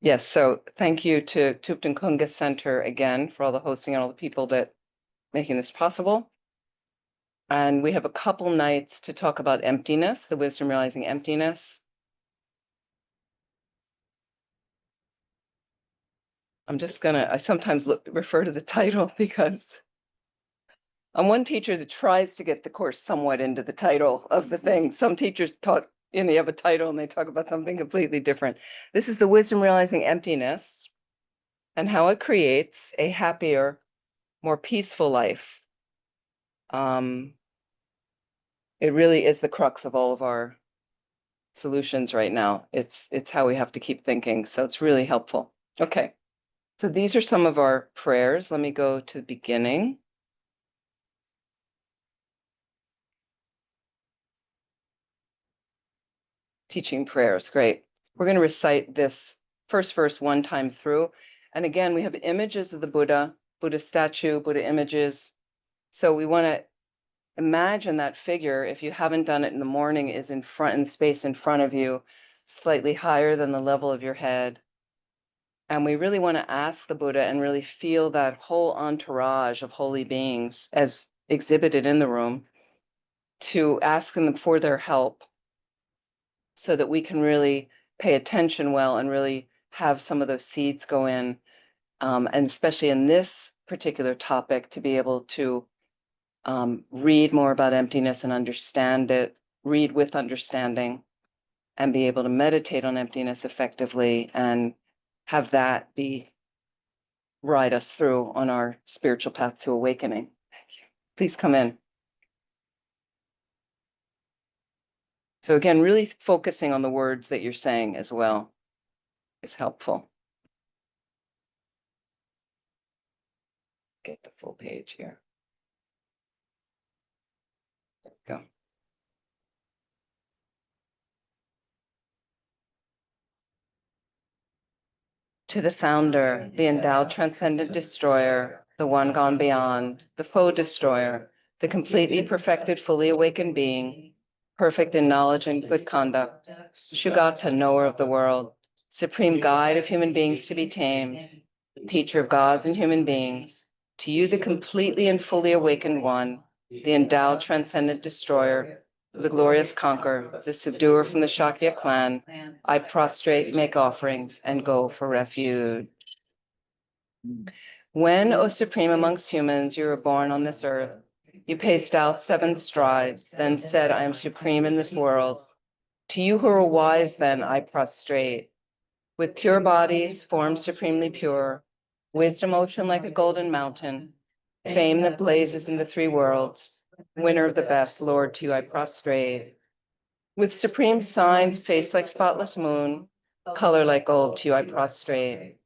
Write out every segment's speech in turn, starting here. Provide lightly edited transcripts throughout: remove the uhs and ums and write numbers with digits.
Yes, so thank you to Thubten Kunga Center again for all the hosting and all the people that making this possible. And we have a couple nights to talk about emptiness, the wisdom realizing emptiness. I sometimes refer to the title because I'm one teacher that tries to get the course somewhat into the title of the thing. Some teachers talk, you have a title and they talk about something completely different. This is the wisdom realizing emptiness and how it creates a happier, more peaceful life. It really is the crux of all of our solutions right now. It's how we have to keep thinking. So it's really helpful. Okay. So these are some of our prayers. Let me go to the beginning. Teaching prayers. Great. We're going to recite this first verse one time through. And again, we have images of the Buddha, Buddha statue, Buddha images. So we want to imagine that figure, if you haven't done it in the morning, is in space in front of you, slightly higher than the level of your head. And we really want to ask the Buddha and really feel that whole entourage of holy beings as exhibited in the room, to ask them for their help so that we can really pay attention well and really have some of those seeds go in. And especially in this particular topic, to be able to read more about emptiness and understand it, read with understanding, and be able to meditate on emptiness effectively and have that ride us through on our spiritual path to awakening. Thank you. Please come in. So again, really focusing on the words that you're saying as well is helpful. Get the full page here. Go. To the founder, the endowed transcendent destroyer, the one gone beyond, the foe destroyer, the completely perfected, fully awakened being, perfect in knowledge and good conduct, Shugata, knower of the world, supreme guide of human beings to be tamed, teacher of gods and human beings, to you, the completely and fully awakened one, the endowed transcendent destroyer, the glorious conqueror, the subduer from the Shakya clan, I prostrate, make offerings, and go for refuge. When, O supreme amongst humans, you were born on this earth, you paced out 7 strides, then said, I am supreme in this world. To you who are wise, then, I prostrate. With pure bodies, forms supremely pure, wisdom ocean like a golden mountain, fame that blazes in the 3 worlds, winner of the best, Lord, to you I prostrate. With supreme signs, face like spotless moon, color like gold, to you I prostrate.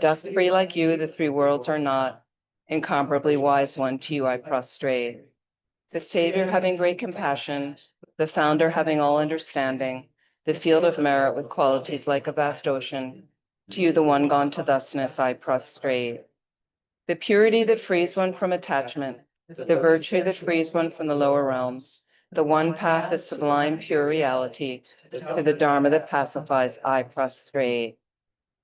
Dust free like you, the 3 worlds are not, incomparably wise one, to you I prostrate. The Savior having great compassion, the Founder having all understanding, the field of merit with qualities like a vast ocean, to you, the one gone to thusness, I prostrate. The purity that frees one from attachment, the virtue that frees one from the lower realms, the one path is sublime, pure reality, to the Dharma that pacifies, I prostrate.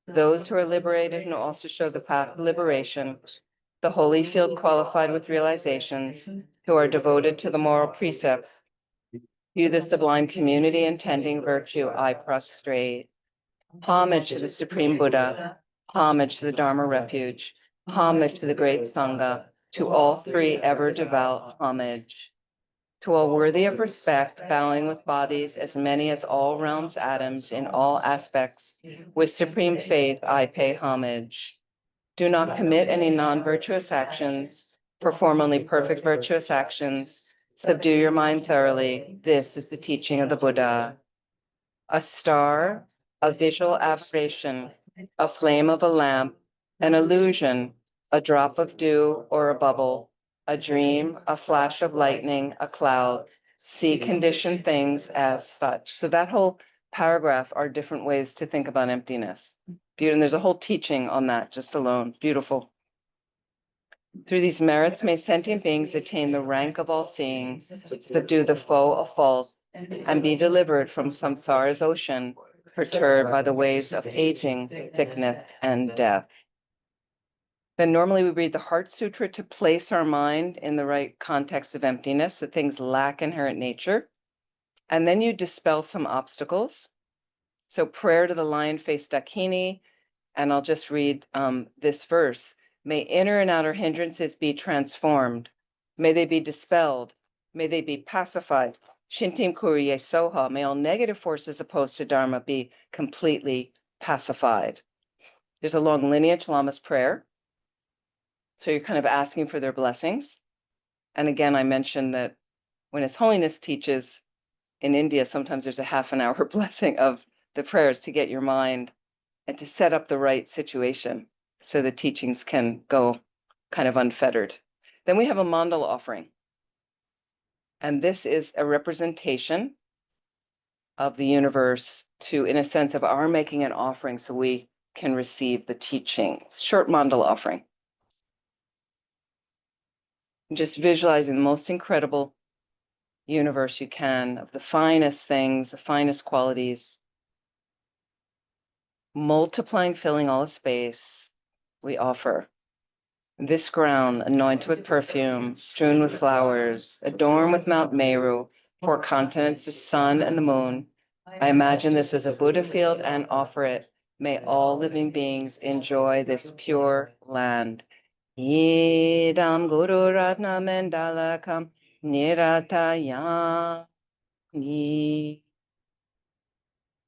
Those who are liberated and also show the path of liberation, the holy field qualified with realizations, who are devoted to the moral precepts, view the sublime community intending virtue, I prostrate. Homage to the Supreme Buddha, homage to the Dharma refuge, homage to the great Sangha, to all 3 ever devout homage. To all worthy of respect, bowing with bodies as many as all realms atoms in all aspects, with supreme faith I pay homage. Do not commit any non-virtuous actions, perform only perfect virtuous actions, subdue your mind thoroughly. This is the teaching of the Buddha. A star, a visual aberration, a flame of a lamp, an illusion, a drop of dew or a bubble, a dream, a flash of lightning, a cloud. See conditioned things as such. So that whole paragraph are different ways to think about emptiness. And there's a whole teaching on that just alone. Beautiful. Through these merits may sentient beings attain the rank of all seeing, subdue the foe of false, and be delivered from samsara's ocean, perturbed by the waves of aging, sickness, and death. Then normally we read the Heart Sutra to place our mind in the right context of emptiness, that things lack inherent nature. And then you dispel some obstacles. So prayer to the lion-faced Dakini, and I'll just read this verse. May inner and outer hindrances be transformed. May they be dispelled. May they be pacified. Shintim Kuriye Soha. May all negative forces opposed to Dharma be completely pacified. There's a long lineage, Lama's prayer. So you're kind of asking for their blessings. And again, I mentioned that when His Holiness teaches in India, sometimes there's a half an hour blessing of the prayers to get your mind and to set up the right situation so the teachings can go kind of unfettered. Then we have a mandala offering. And this is a representation of the universe to, in a sense, of our making an offering so we can receive the teaching. Short mandala offering. Just visualizing the most incredible universe you can, of the finest things, the finest qualities, multiplying, filling all the space we offer. This ground, anointed with perfume, strewn with flowers, adorned with Mount Meru, 4 continents, the sun and the moon. I imagine this as a Buddha field and offer it. May all living beings enjoy this pure land. Yidam Guru Ratna Mandalakam Niratayami.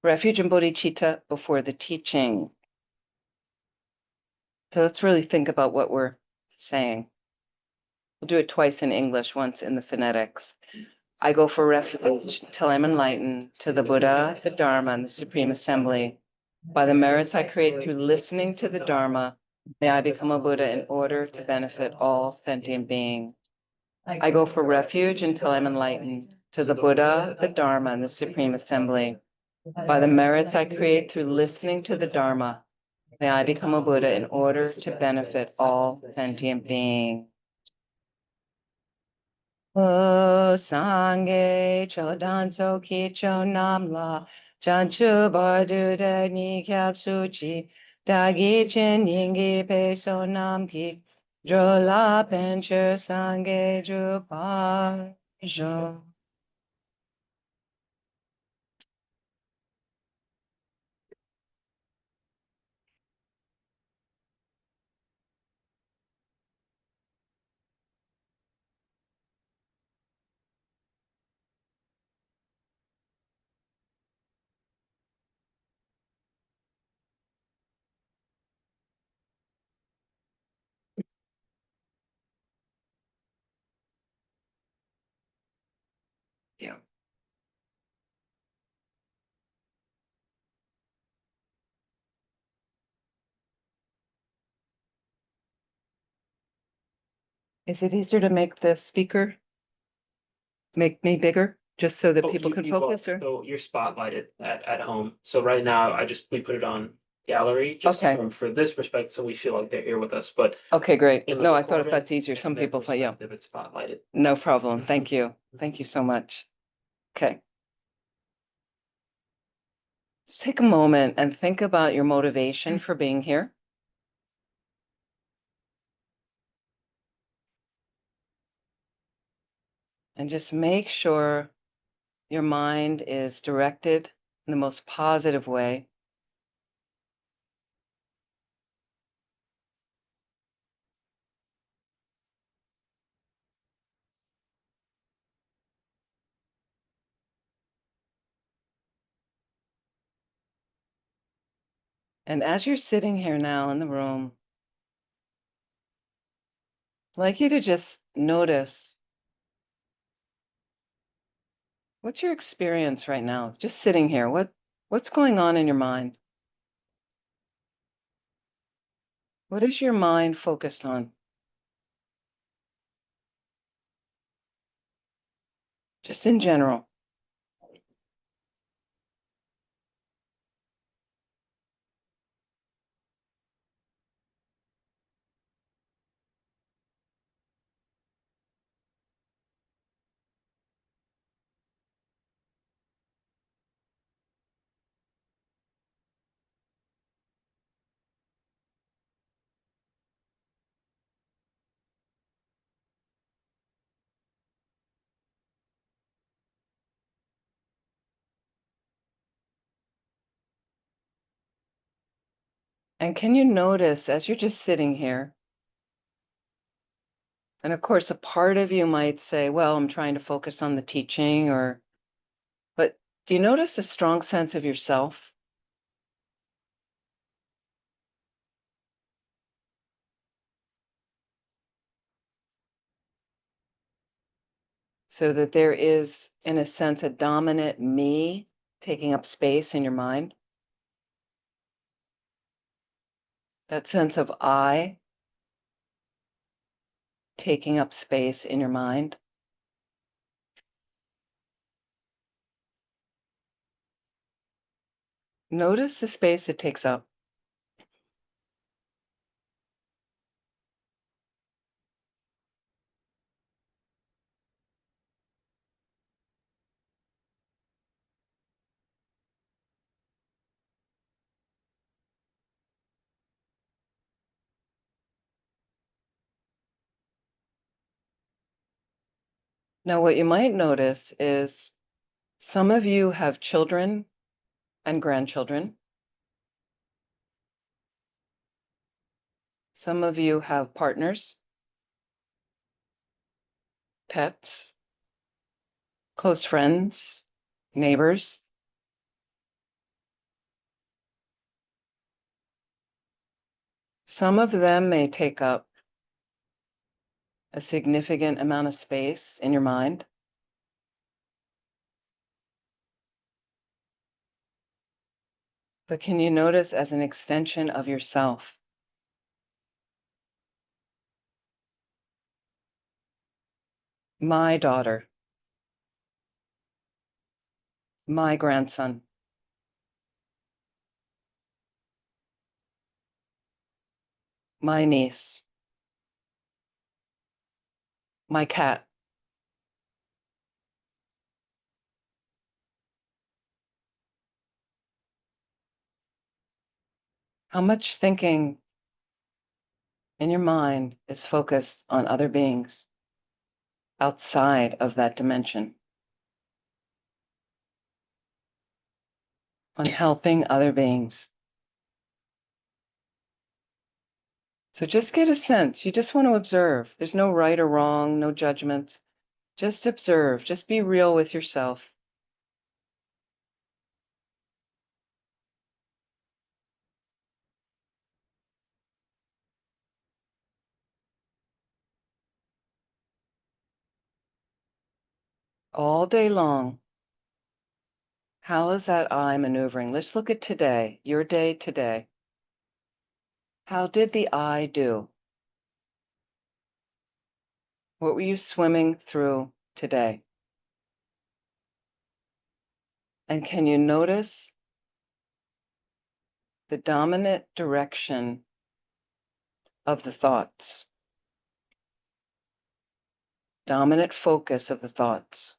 Refuge and bodhicitta before the teaching. So let's really think about what we're saying. We'll do it twice in English, once in the phonetics. I go for refuge till I'm enlightened to the Buddha, the Dharma, and the Supreme Assembly. By the merits I create through listening to the Dharma, may I become a Buddha in order to benefit all sentient beings. I go for refuge until I'm enlightened to the Buddha, the Dharma, and the Supreme Assembly. By the merits I create through listening to the Dharma, may I become a Buddha in order to benefit all sentient beings. O Sangye Chodanso Kicho Namla Chanchu Bardu Dagni Kyap Suchi Dagi Chin Yingi Peso Namki Drola Pencher Sangye Drupajo. Yeah. Is it easier to make the speaker make me bigger, just so that people can focus? Or So you're spotlighted at home. So right now, we put it on gallery just Okay. for this perspective, so we feel like they're here with us. But Okay, great. in the No, I thought if recording, that's easier, in some their people say, yeah, perspective, it's spotlighted. no problem. Thank you. Thank you so much. Okay. Just take a moment and think about your motivation for being here. And just make sure your mind is directed in the most positive way. And as you're sitting here now in the room, I'd like you to just notice, what's your experience right now? Just sitting here, what's going on in your mind? What is your mind focused on? Just in general. And can you notice as you're just sitting here, and of course, a part of you might say, well, I'm trying to focus on the teaching, but do you notice a strong sense of yourself? So that there is, in a sense, a dominant me taking up space in your mind. That sense of I taking up space in your mind. Notice the space it takes up. Now, what you might notice is some of you have children and grandchildren. Some of you have partners, pets, close friends, neighbors. Some of them may take up a significant amount of space in your mind. But can you notice as an extension of yourself? My daughter, my grandson, my niece, my cat. How much thinking in your mind is focused on other beings outside of that dimension, on helping other beings? So just get a sense. You just want to observe. There's no right or wrong, no judgments. Just observe. Just be real with yourself. All day long, how is that I maneuvering? Let's look at today, your day today. How did the I do? What were you swimming through today? And can you notice the dominant direction of the thoughts? Dominant focus of the thoughts.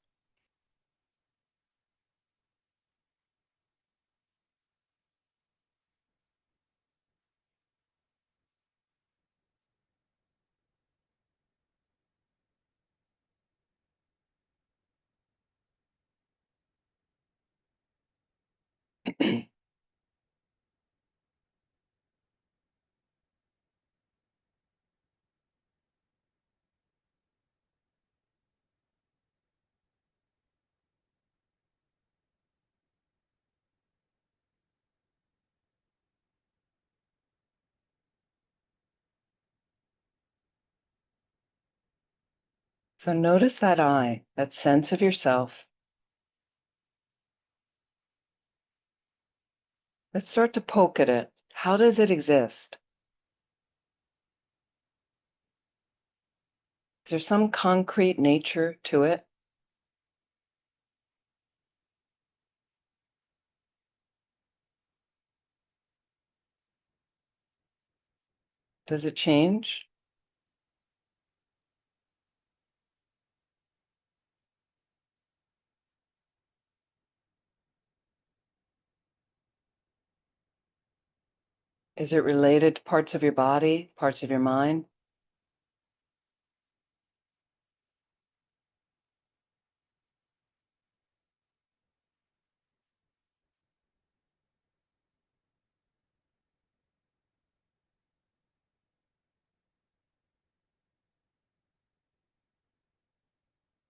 So notice that I, that sense of yourself. Let's start to poke at it. How does it exist? Is there some concrete nature to it? Does it change? Is it related to parts of your body, parts of your mind?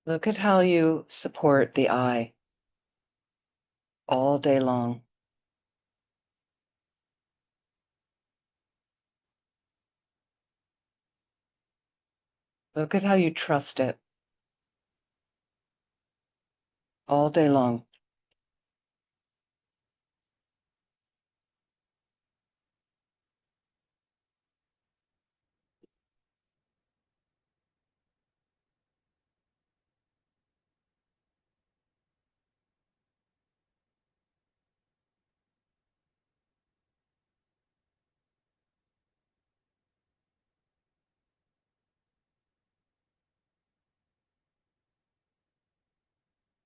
Look at how you support the I all day long. Look at how you trust it all day long.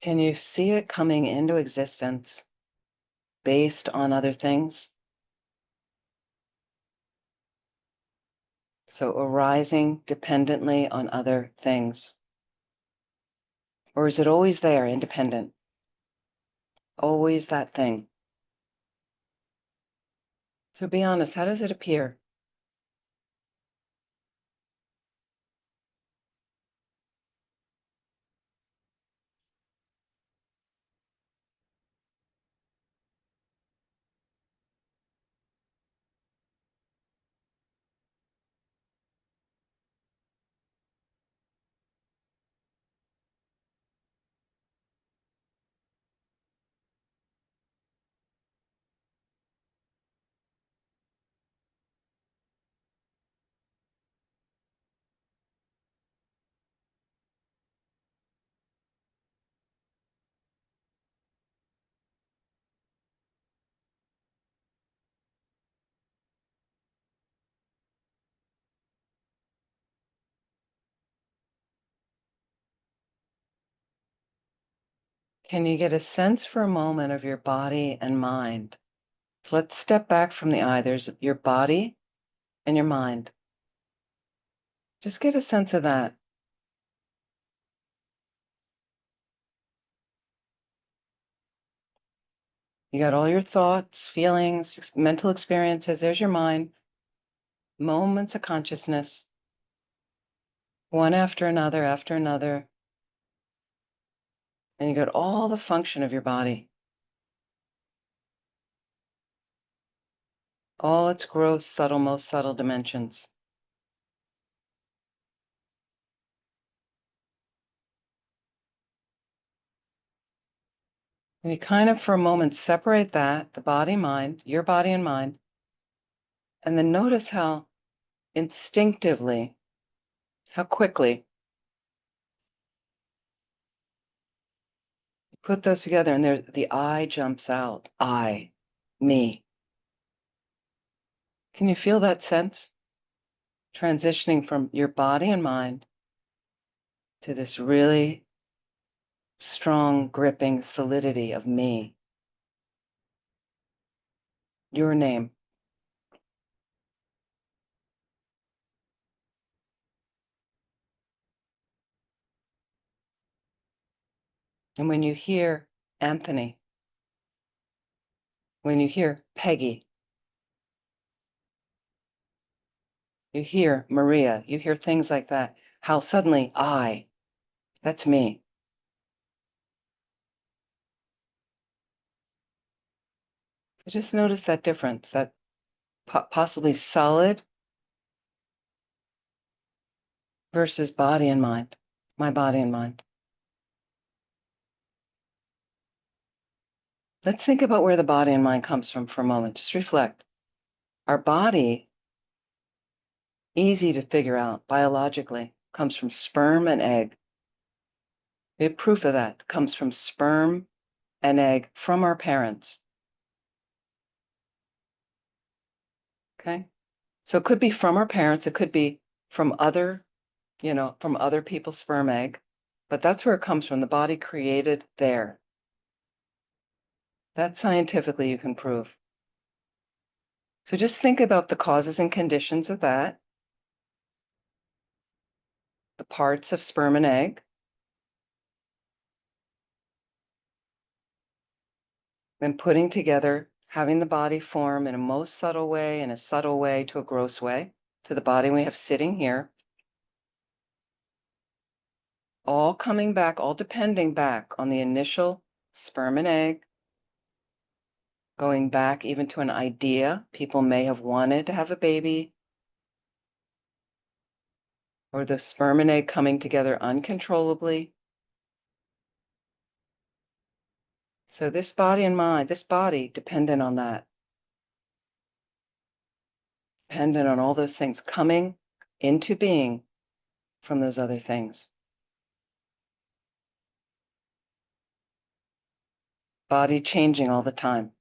Can you see it coming into existence based on other things? So arising dependently on other things. Or is it always there, independent? Always that thing. So be honest, how does it appear? Can you get a sense for a moment of your body and mind? So let's step back from the I. There's your body and your mind. Just get a sense of that. You got all your thoughts, feelings, mental experiences. There's your mind. Moments of consciousness, one after another, after another. And you got all the function of your body, all its gross, subtle, most subtle dimensions. And you kind of, for a moment, separate that, the body, mind, your body and mind, and then notice how instinctively, how quickly you put those together and there, the I jumps out. I, me. Can you feel that sense? Transitioning from your body and mind to this really strong, gripping solidity of me. Your name. And when you hear Anthony, when you hear Peggy, you hear Maria, you hear things like that, how suddenly that's me. So just notice that difference, that possibly solid versus body and mind, my body and mind. Let's think about where the body and mind comes from for a moment. Just reflect. Our body, easy to figure out biologically, comes from sperm and egg. We have proof of that. It comes from sperm and egg from our parents. Okay? So it could be from our parents, it could be from other, from other people's sperm egg, but that's where it comes from. The body created there. That scientifically you can prove. So just think about the causes and conditions of that, the parts of sperm and egg, then putting together, having the body form in a most subtle way, in a subtle way to a gross way, to the body we have sitting here. all coming back, all depending back on the initial sperm and egg, going back even to an idea. People may have wanted to have a baby, or the sperm and egg coming together uncontrollably. So this body and mind, this body dependent on that, dependent on all those things coming into being from those other things. Body changing all the time.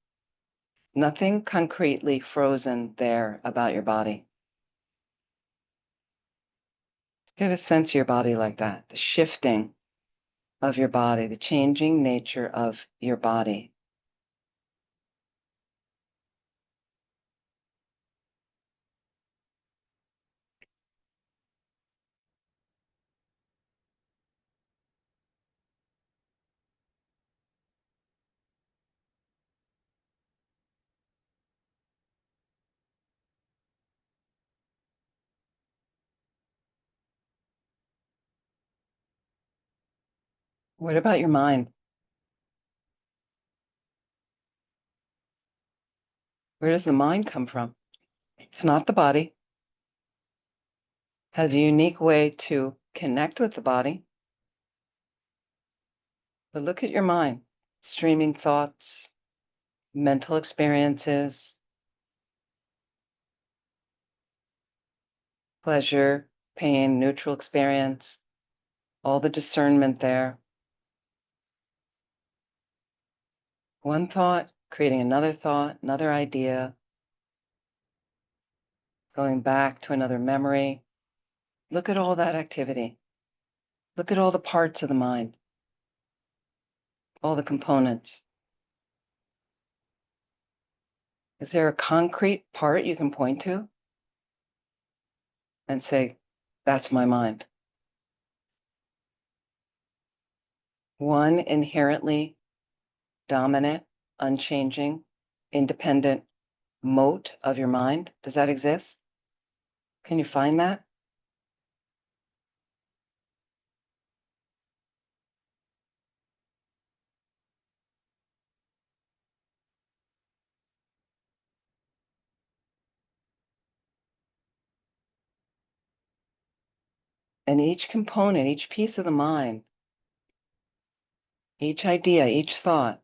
Nothing concretely frozen there about your body. Get a sense of your body like that, the shifting of your body, the changing nature of your body. What about your mind? Where does the mind come from? It's not the body. Has a unique way to connect with the body. But look at your mind, streaming thoughts, mental experiences, pleasure, pain, neutral experience, all the discernment there. One thought, creating another idea, going back to another memory. Look at all that activity. Look at all the parts of the mind, all the components. Is there a concrete part you can point to and say, that's my mind? One inherently dominant, unchanging, independent mote of your mind. Does that exist? Can you find that? And each component, each piece of the mind, each idea, each thought,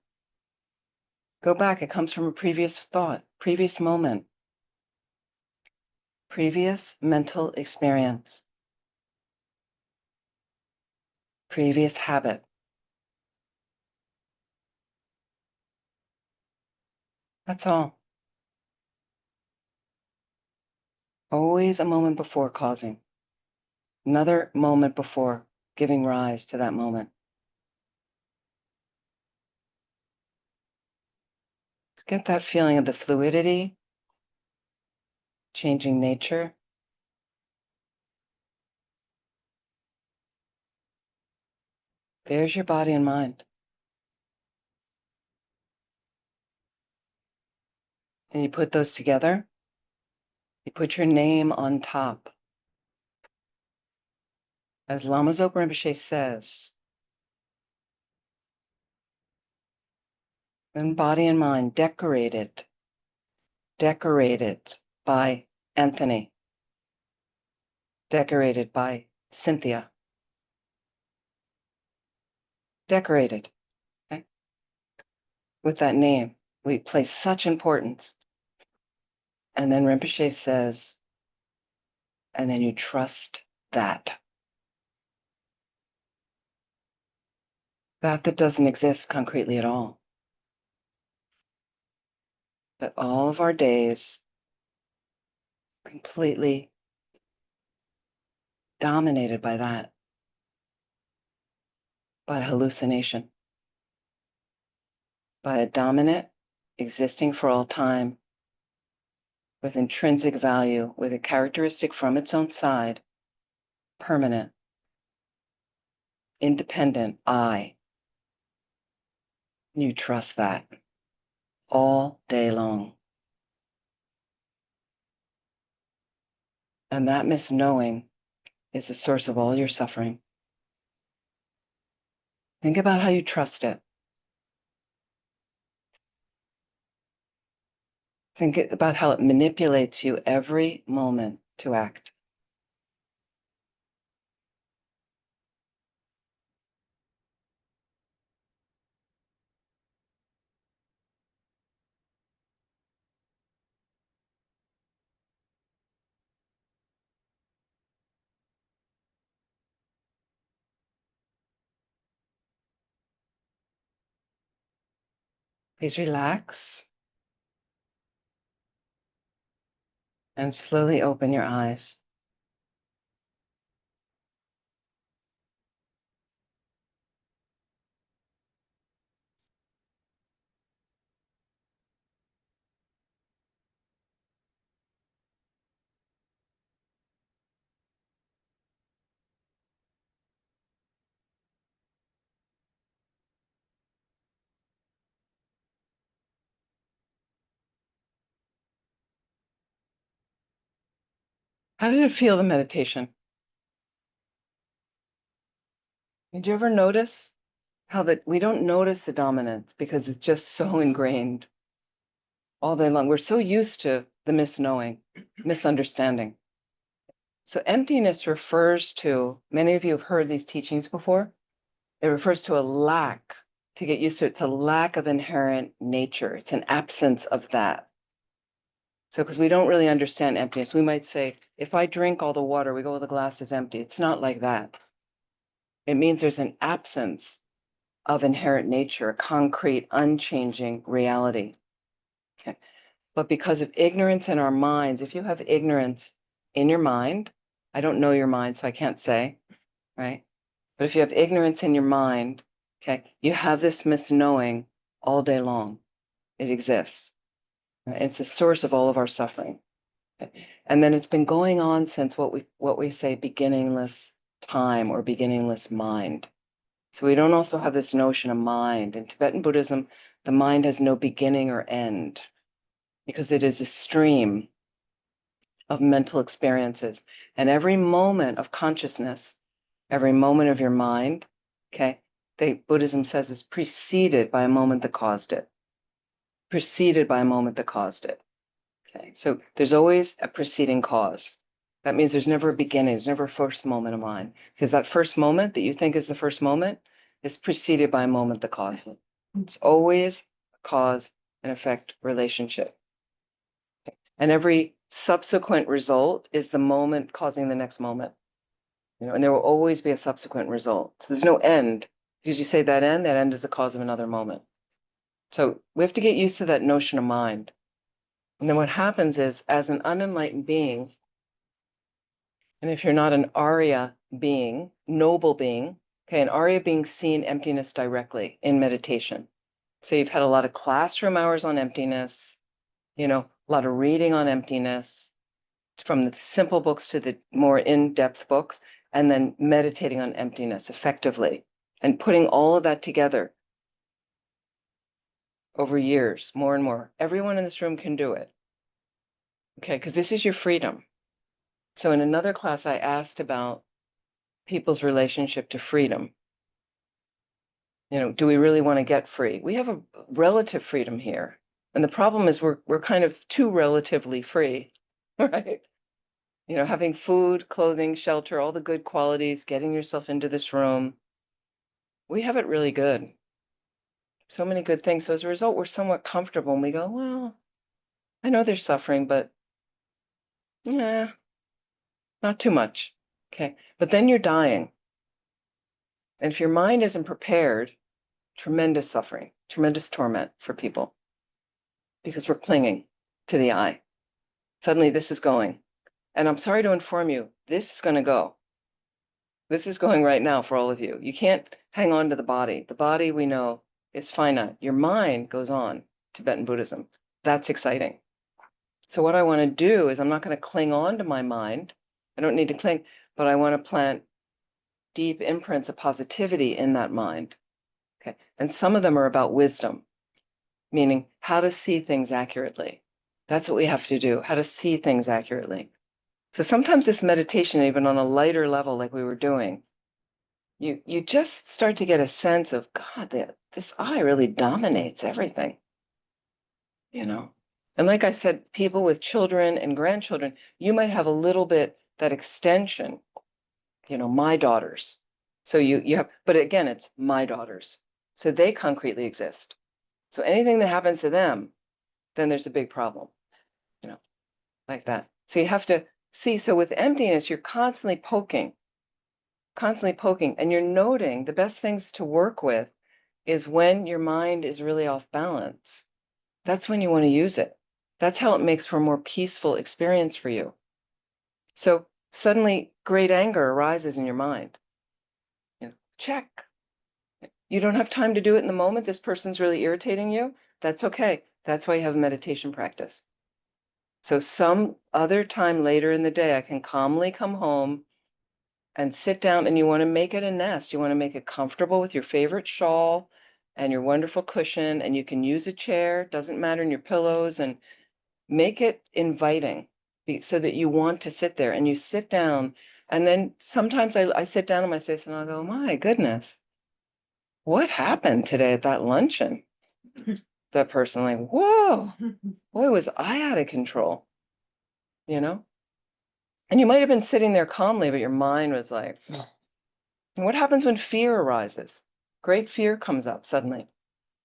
go back. It comes from a previous thought, previous moment, previous mental experience, previous habit. That's all. Always a moment before causing, another moment before giving rise to that moment. Get that feeling of the fluidity, changing nature. There's your body and mind. And you put those together, you put your name on top. As Lama Zopa Rinpoche says, then body and mind decorated by Anthony, decorated by Cynthia, decorated, okay? With that name. We place such importance. And then Rinpoche says, and then you trust that. That doesn't exist concretely at all. That all of our days completely dominated by that, by hallucination, by a dominant existing for all time with intrinsic value, with a characteristic from its own side, permanent, independent I. You trust that all day long. And that misknowing is the source of all your suffering. Think about how you trust it. Think about how it manipulates you every moment to act. Please relax and slowly open your eyes. How did it feel, the meditation? Did you ever notice how that we don't notice the dominance because it's just so ingrained all day long? We're so used to the misknowing, misunderstanding. So emptiness refers to, many of you have heard these teachings before, it refers to a lack, to get used to it. It's a lack of inherent nature. It's an absence of that. So because we don't really understand emptiness, we might say, if I drink all the water, we go, well, the glass is empty. It's not like that. It means there's an absence of inherent nature, a concrete, unchanging reality. Okay. But because of ignorance in our minds, if you have ignorance in your mind, I don't know your mind, so I can't say, right? But if you have ignorance in your mind, okay, you have this misknowing all day long. It exists. Right? It's the source of all of our suffering. Okay? And then it's been going on since what we say beginningless time or beginningless mind. So we don't also have this notion of mind. In Tibetan Buddhism, the mind has no beginning or end because it is a stream of mental experiences. And every moment of consciousness, every moment of your mind, okay, Buddhism says is preceded by a moment that caused it. Preceded by a moment that caused it. Okay, so there's always a preceding cause. That means there's never a beginning, there's never a first moment of mind. Because that first moment that you think is the first moment is preceded by a moment that caused it. It's always a cause and effect relationship. And every subsequent result is the moment causing the next moment. And there will always be a subsequent result. So there's no end. Because you say that end is the cause of another moment. So we have to get used to that notion of mind. And then what happens is, as an unenlightened being, and if you're not an Arya being, noble being, okay, an Arya being seeing emptiness directly in meditation. So you've had a lot of classroom hours on emptiness, a lot of reading on emptiness, from the simple books to the more in-depth books, and then meditating on emptiness effectively and putting all of that together over years, more and more. Everyone in this room can do it. Okay, because this is your freedom. So in another class, I asked about people's relationship to freedom. Do we really want to get free? We have a relative freedom here. And the problem is we're kind of too relatively free, right? Having food, clothing, shelter, all the good qualities, getting yourself into this room. We have it really good. So many good things. So as a result, we're somewhat comfortable and we go, well, I know there's suffering, but yeah, not too much. Okay. But then you're dying. And if your mind isn't prepared, tremendous suffering, tremendous torment for people because we're clinging to the I. Suddenly this is going. And I'm sorry to inform you, this is going to go. This is going right now for all of you. You can't hang on to the body. The body, we know, is finite. Your mind goes on, Tibetan Buddhism. That's exciting. So what I want to do is I'm not going to cling on to my mind. I don't need to cling, but I want to plant deep imprints of positivity in that mind. Okay. And some of them are about wisdom, meaning how to see things accurately. That's what we have to do, how to see things accurately. So sometimes this meditation, even on a lighter level like we were doing, you just start to get a sense of, God, this I really dominates everything, you know? And like I said, people with children and grandchildren, you might have a little bit that extension, my daughters. So you have, but again, it's my daughters. So they concretely exist. So anything that happens to them, then there's a big problem, you know, like that. So you have to see, so with emptiness, you're constantly poking, and you're noting the best things to work with is when your mind is really off balance. That's when you want to use it. That's how it makes for a more peaceful experience for you. So suddenly great anger arises in your mind. Check. You don't have time to do it in the moment. This person's really irritating you. That's okay. That's why you have a meditation practice. So some other time later in the day, I can calmly come home and sit down, and you want to make it a nest. You want to make it comfortable with your favorite shawl and your wonderful cushion, and you can use a chair, doesn't matter, in your pillows, and make it inviting so that you want to sit there, and you sit down. And then sometimes I sit down in my space and I'll go, my goodness, what happened today at that luncheon? That person, like, whoa, boy, was I out of control, you know? And you might have been sitting there calmly, but your mind was like, and what happens when fear arises? Great fear comes up suddenly,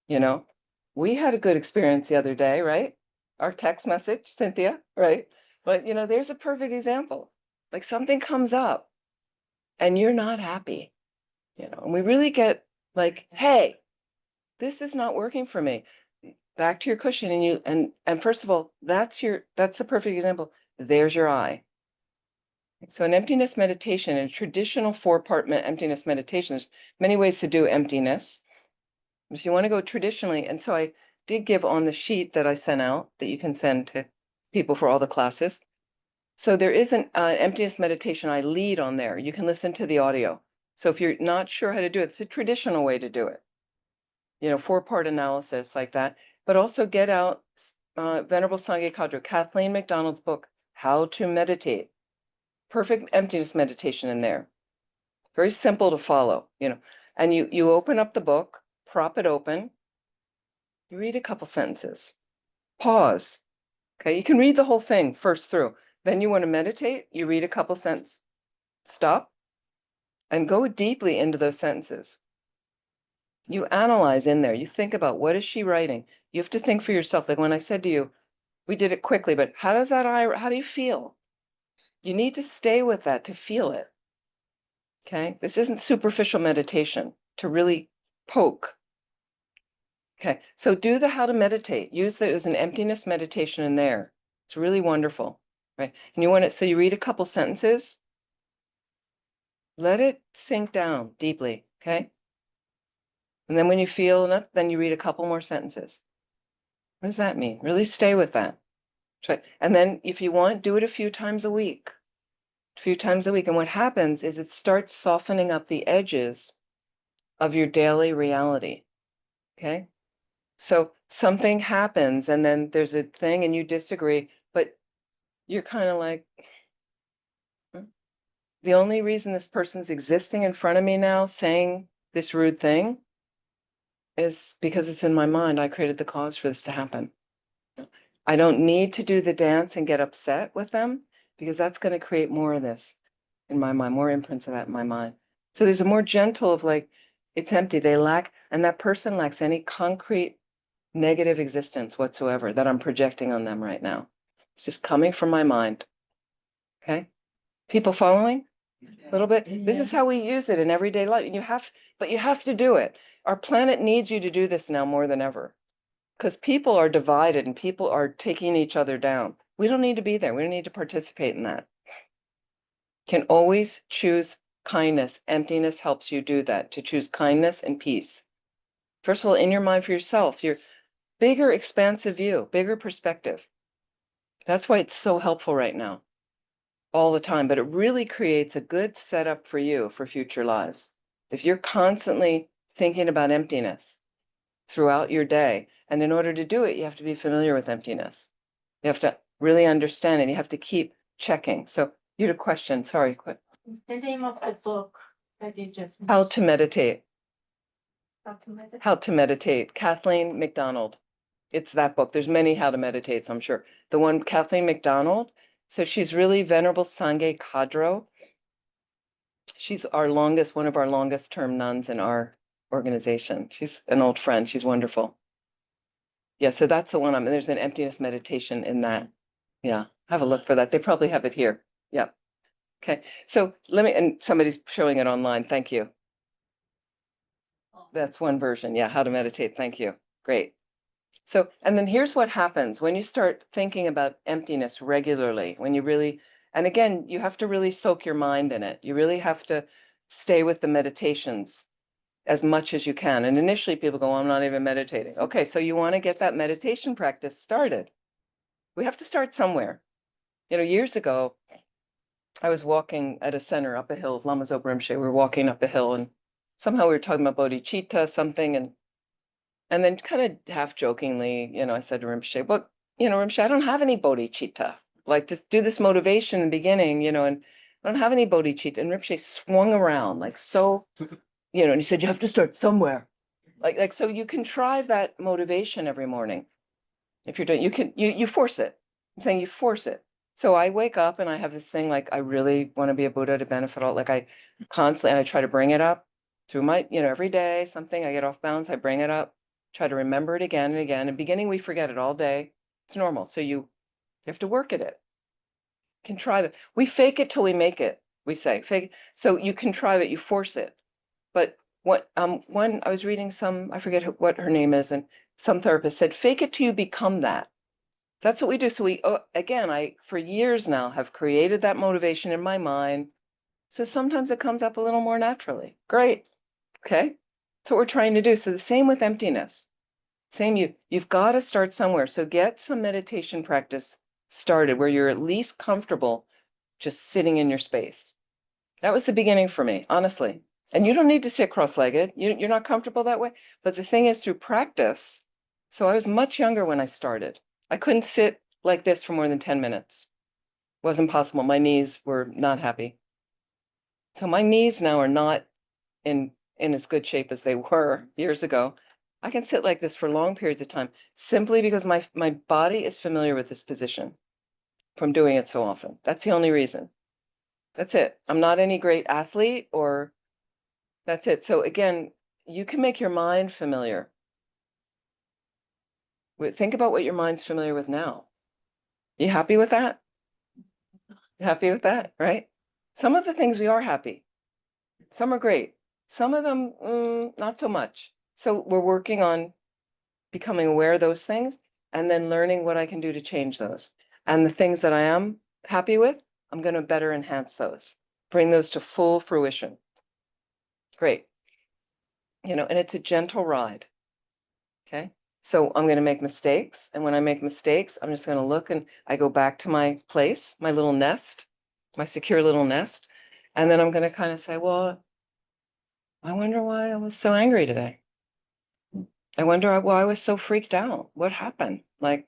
you know? We had a good experience the other day, right? Our text message, Cynthia, right? But, there's a perfect example. Like something comes up and you're not happy, and we really get like, hey, this is not working for me. Back to your cushion, and first of all, that's the perfect example. There's your I. So in emptiness meditation, in traditional 4-part emptiness meditation, there's many ways to do emptiness. If you want to go traditionally, and so I did give on the sheet that I sent out that you can send to people for all the classes. So there is an emptiness meditation I lead on there. You can listen to the audio. So if you're not sure how to do it, it's a traditional way to do it. 4-part analysis like that. But also get out Venerable Sangye Kadro, Kathleen McDonald's book, How to Meditate. Perfect emptiness meditation in there. Very simple to follow, And you open up the book, prop it open, you read a couple sentences, pause. Okay, you can read the whole thing first through. Then you want to meditate, you read a couple sentences, stop, and go deeply into those sentences. You analyze in there, you think about, what is she writing? You have to think for yourself. Like when I said to you, we did it quickly, but how do you feel? You need to stay with that to feel it. Okay, this isn't superficial meditation, to really poke. Okay, so do the how to meditate. Use that as an emptiness meditation in there. It's really wonderful, right? And you want it, so you read a couple sentences, let it sink down deeply, okay? And then when you feel enough, then you read a couple more sentences. What does that mean? Really stay with that. And then if you want, do it a few times a week. And what happens is it starts softening up the edges of your daily reality. Okay. So something happens and then there's a thing and you disagree, but you're kind of like, the only reason this person's existing in front of me now saying this rude thing is because it's in my mind. I created the cause for this to happen. I don't need to do the dance and get upset with them because that's going to create more of this in my mind, more imprints of that in my mind. So there's a more gentle of like, it's empty. And that person lacks any concrete negative existence whatsoever that I'm projecting on them right now. It's just coming from my mind. Okay. People following a little bit? Yeah. This is how we use it in everyday life. And you have to do it. Our planet needs you to do this now more than ever. Because people are divided and people are taking each other down. We don't need to be there. We don't need to participate in that. Can always choose kindness. Emptiness helps you do that, to choose kindness and peace. First of all, in your mind for yourself, your bigger expansive view, bigger perspective. That's why it's so helpful right now, all the time. But it really creates a good setup for you for future lives. If you're constantly thinking about emptiness throughout your day, and in order to do it, you have to be familiar with emptiness. You have to really understand it. You have to keep checking. So you had a question. Sorry, quit. The name of the book. I did just. How to Meditate. How to meditate. How to Meditate. Kathleen McDonald. It's that book. There's many how to meditate, I'm sure. The one, Kathleen McDonald. So she's really Venerable Sangye Kadro. She's one of our longest term nuns in our organization. She's an old friend. She's wonderful. Yeah, so that's the one there's an emptiness meditation in that. Yeah, have a look for that. They probably have it here. Yep. Okay, so and somebody's showing it online. Thank you. That's one version. Yeah, how to meditate. Thank you. Great. So, and then here's what happens when you start thinking about emptiness regularly, when you really, and again, you have to really soak your mind in it. You really have to stay with the meditations as much as you can. And initially people go, I'm not even meditating. Okay, so you want to get that meditation practice started. We have to start somewhere. You know, years ago, I was walking at a center up a hill, Lama Zopa Rinpoche. We were walking up a hill and somehow we were talking about bodhicitta, something, and then kind of half jokingly, you know, I said to Rinpoche, but, you know, Rinpoche, I don't have any bodhicitta. Like, just do this motivation in the beginning, you know, and I don't have any bodhicitta. And Rinpoche swung around like so, you know, and he said, you have to start somewhere. Like, so you contrive that motivation every morning. If you're doing, you force it. I'm saying you force it. So I wake up and I have this thing like, I really want to be a Buddha to benefit all, like I constantly, and I try to bring it up through my, you know, every day, something I get off balance, I bring it up, try to remember it again and again. In the beginning, we forget it all day. It's normal. So you have to work at it. Contrive it. We fake it till we make it, we say. Fake. So you contrive it, you force it. But what when I was reading I forget what her name is, and some therapist said, fake it till you become that. That's what we do. So again, I, for years now, have created that motivation in my mind. So sometimes it comes up a little more naturally. Great. Okay. That's what we're trying to do. So the same with emptiness. Same, you've got to start somewhere. So get some meditation practice started where you're at least comfortable just sitting in your space. That was the beginning for me, honestly. And you don't need to sit cross-legged. You're not comfortable that way. But the thing is, through practice, so I was much younger when I started. I couldn't sit like this for more than 10 minutes. Wasn't possible. My knees were not happy. So my knees now are not in as good shape as they were years ago. I can sit like this for long periods of time simply because my body is familiar with this position from doing it so often. That's the only reason. That's it. I'm not any great athlete or that's it. So again, you can make your mind familiar. Think about what your mind's familiar with now. You happy with that? You happy with that, right? Some of the things we are happy. Some are great. Some of them, not so much. So we're working on becoming aware of those things and then learning what I can do to change those. And the things that I am happy with, I'm going to better enhance those, bring those to full fruition. Great. You know, and it's a gentle ride. Okay. So I'm going to make mistakes. And when I make mistakes, I'm just going to look and I go back to my place, my little nest, my secure little nest. And then I'm going to kind of say, well, I wonder why I was so angry today. I wonder why I was so freaked out. What happened? Like,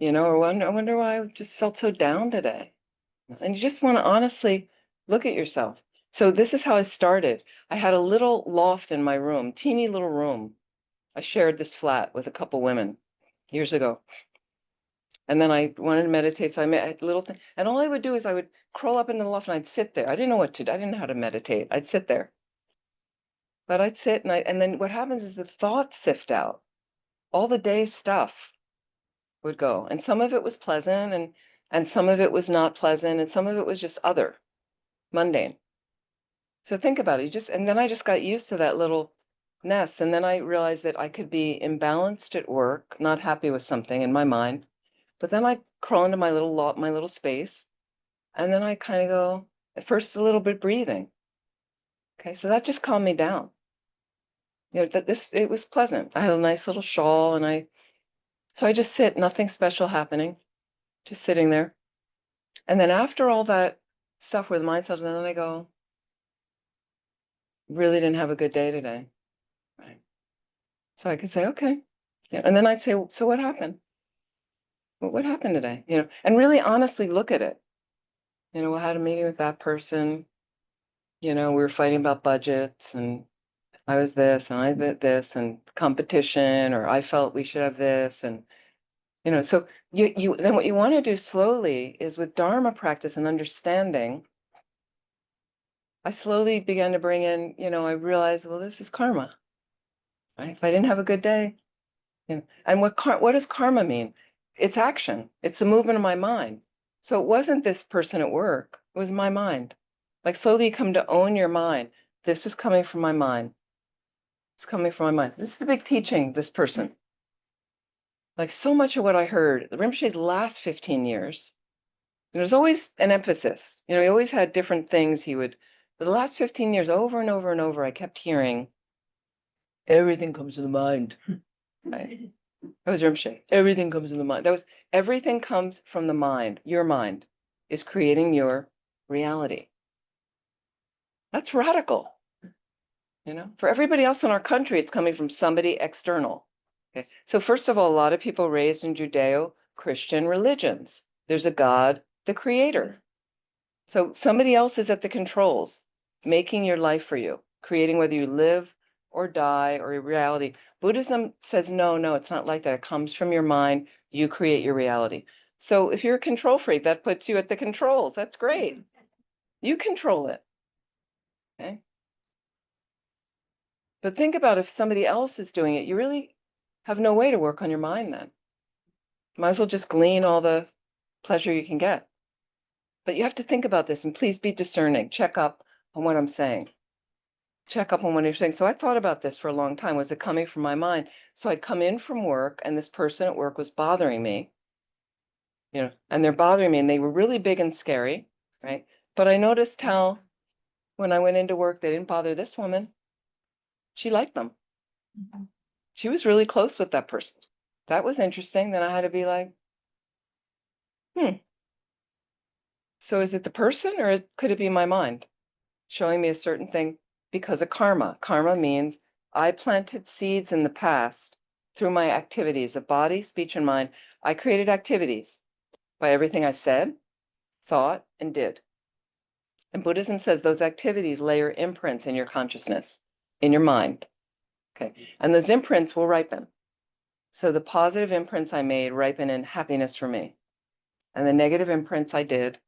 you know, or I wonder why I just felt so down today. And you just want to honestly look at yourself. So this is how I started. I had a little loft in my room, teeny little room. I shared this flat with a couple women years ago. And then I wanted to meditate. So I made a little thing. And all I would do is I would crawl up into the loft and I'd sit there. I didn't know what to do. I didn't know how to meditate. I'd sit there. But I'd sit and then what happens is the thoughts sift out. All the day's stuff would go. And some of it was pleasant and some of it was not pleasant and some of it was just other, mundane. So think about it. And then I just got used to that little nest. And then I realized that I could be imbalanced at work, not happy with something in my mind. But then I crawl into my little space. And then I kind of go, at first a little bit breathing. Okay, so that just calmed me down. You know, it was pleasant. I had a nice little shawl and so I just sit, nothing special happening, just sitting there. And then after all that stuff where the mind settles, and then I go, really didn't have a good day today. Right. So I could say, okay. Yeah. And then I'd say, so what happened? What happened today? You know, and really honestly look at it. You know, I had a meeting with that person. we were fighting about budgets, and I was this and I did this and competition, or I felt we should have this. And, so you then what you want to do slowly is with Dharma practice and understanding. I slowly began to bring in, I realized, well, this is karma, right? If I didn't have a good day, and what does karma mean? It's action. It's the movement of my mind. So it wasn't this person at work. It was my mind. Like slowly you come to own your mind. This is coming from my mind. It's coming from my mind. This is the big teaching, this person. Like so much of what I heard, Rinpoche's last 15 years, there's always an emphasis. He always had different things but the last 15 years, over and over and over, I kept hearing, everything comes to the mind. Right? That was Rinpoche. Everything comes in the mind. Everything comes from the mind. Your mind is creating your reality. That's radical. For everybody else in our country, it's coming from somebody external. Okay. So first of all, a lot of people raised in Judeo-Christian religions, there's a God, the creator. So somebody else is at the controls, making your life for you, creating whether you live or die or your reality. Buddhism says, no, it's not like that. It comes from your mind. You create your reality. So if you're a control freak, that puts you at the controls. That's great. You control it. Okay. But think about if somebody else is doing it, you really have no way to work on your mind then. Might as well just glean all the pleasure you can get. But you have to think about this, and please be discerning. Check up on what I'm saying. Check up on what you're saying. So I thought about this for a long time. Was it coming from my mind? So I'd come in from work, and this person at work was bothering me, and they're bothering me, and they were really big and scary, right? But I noticed how when I went into work, they didn't bother this woman. She liked them. She was really close with that person. That was interesting. Then I had to be like, so is it the person, or could it be my mind showing me a certain thing because of karma? Karma means I planted seeds in the past through my activities of body, speech, and mind. I created activities by everything I said, thought, and did. And Buddhism says those activities layer imprints in your consciousness, in your mind. Okay. And those imprints will ripen. So the positive imprints I made ripen in happiness for me. And the negative imprints I did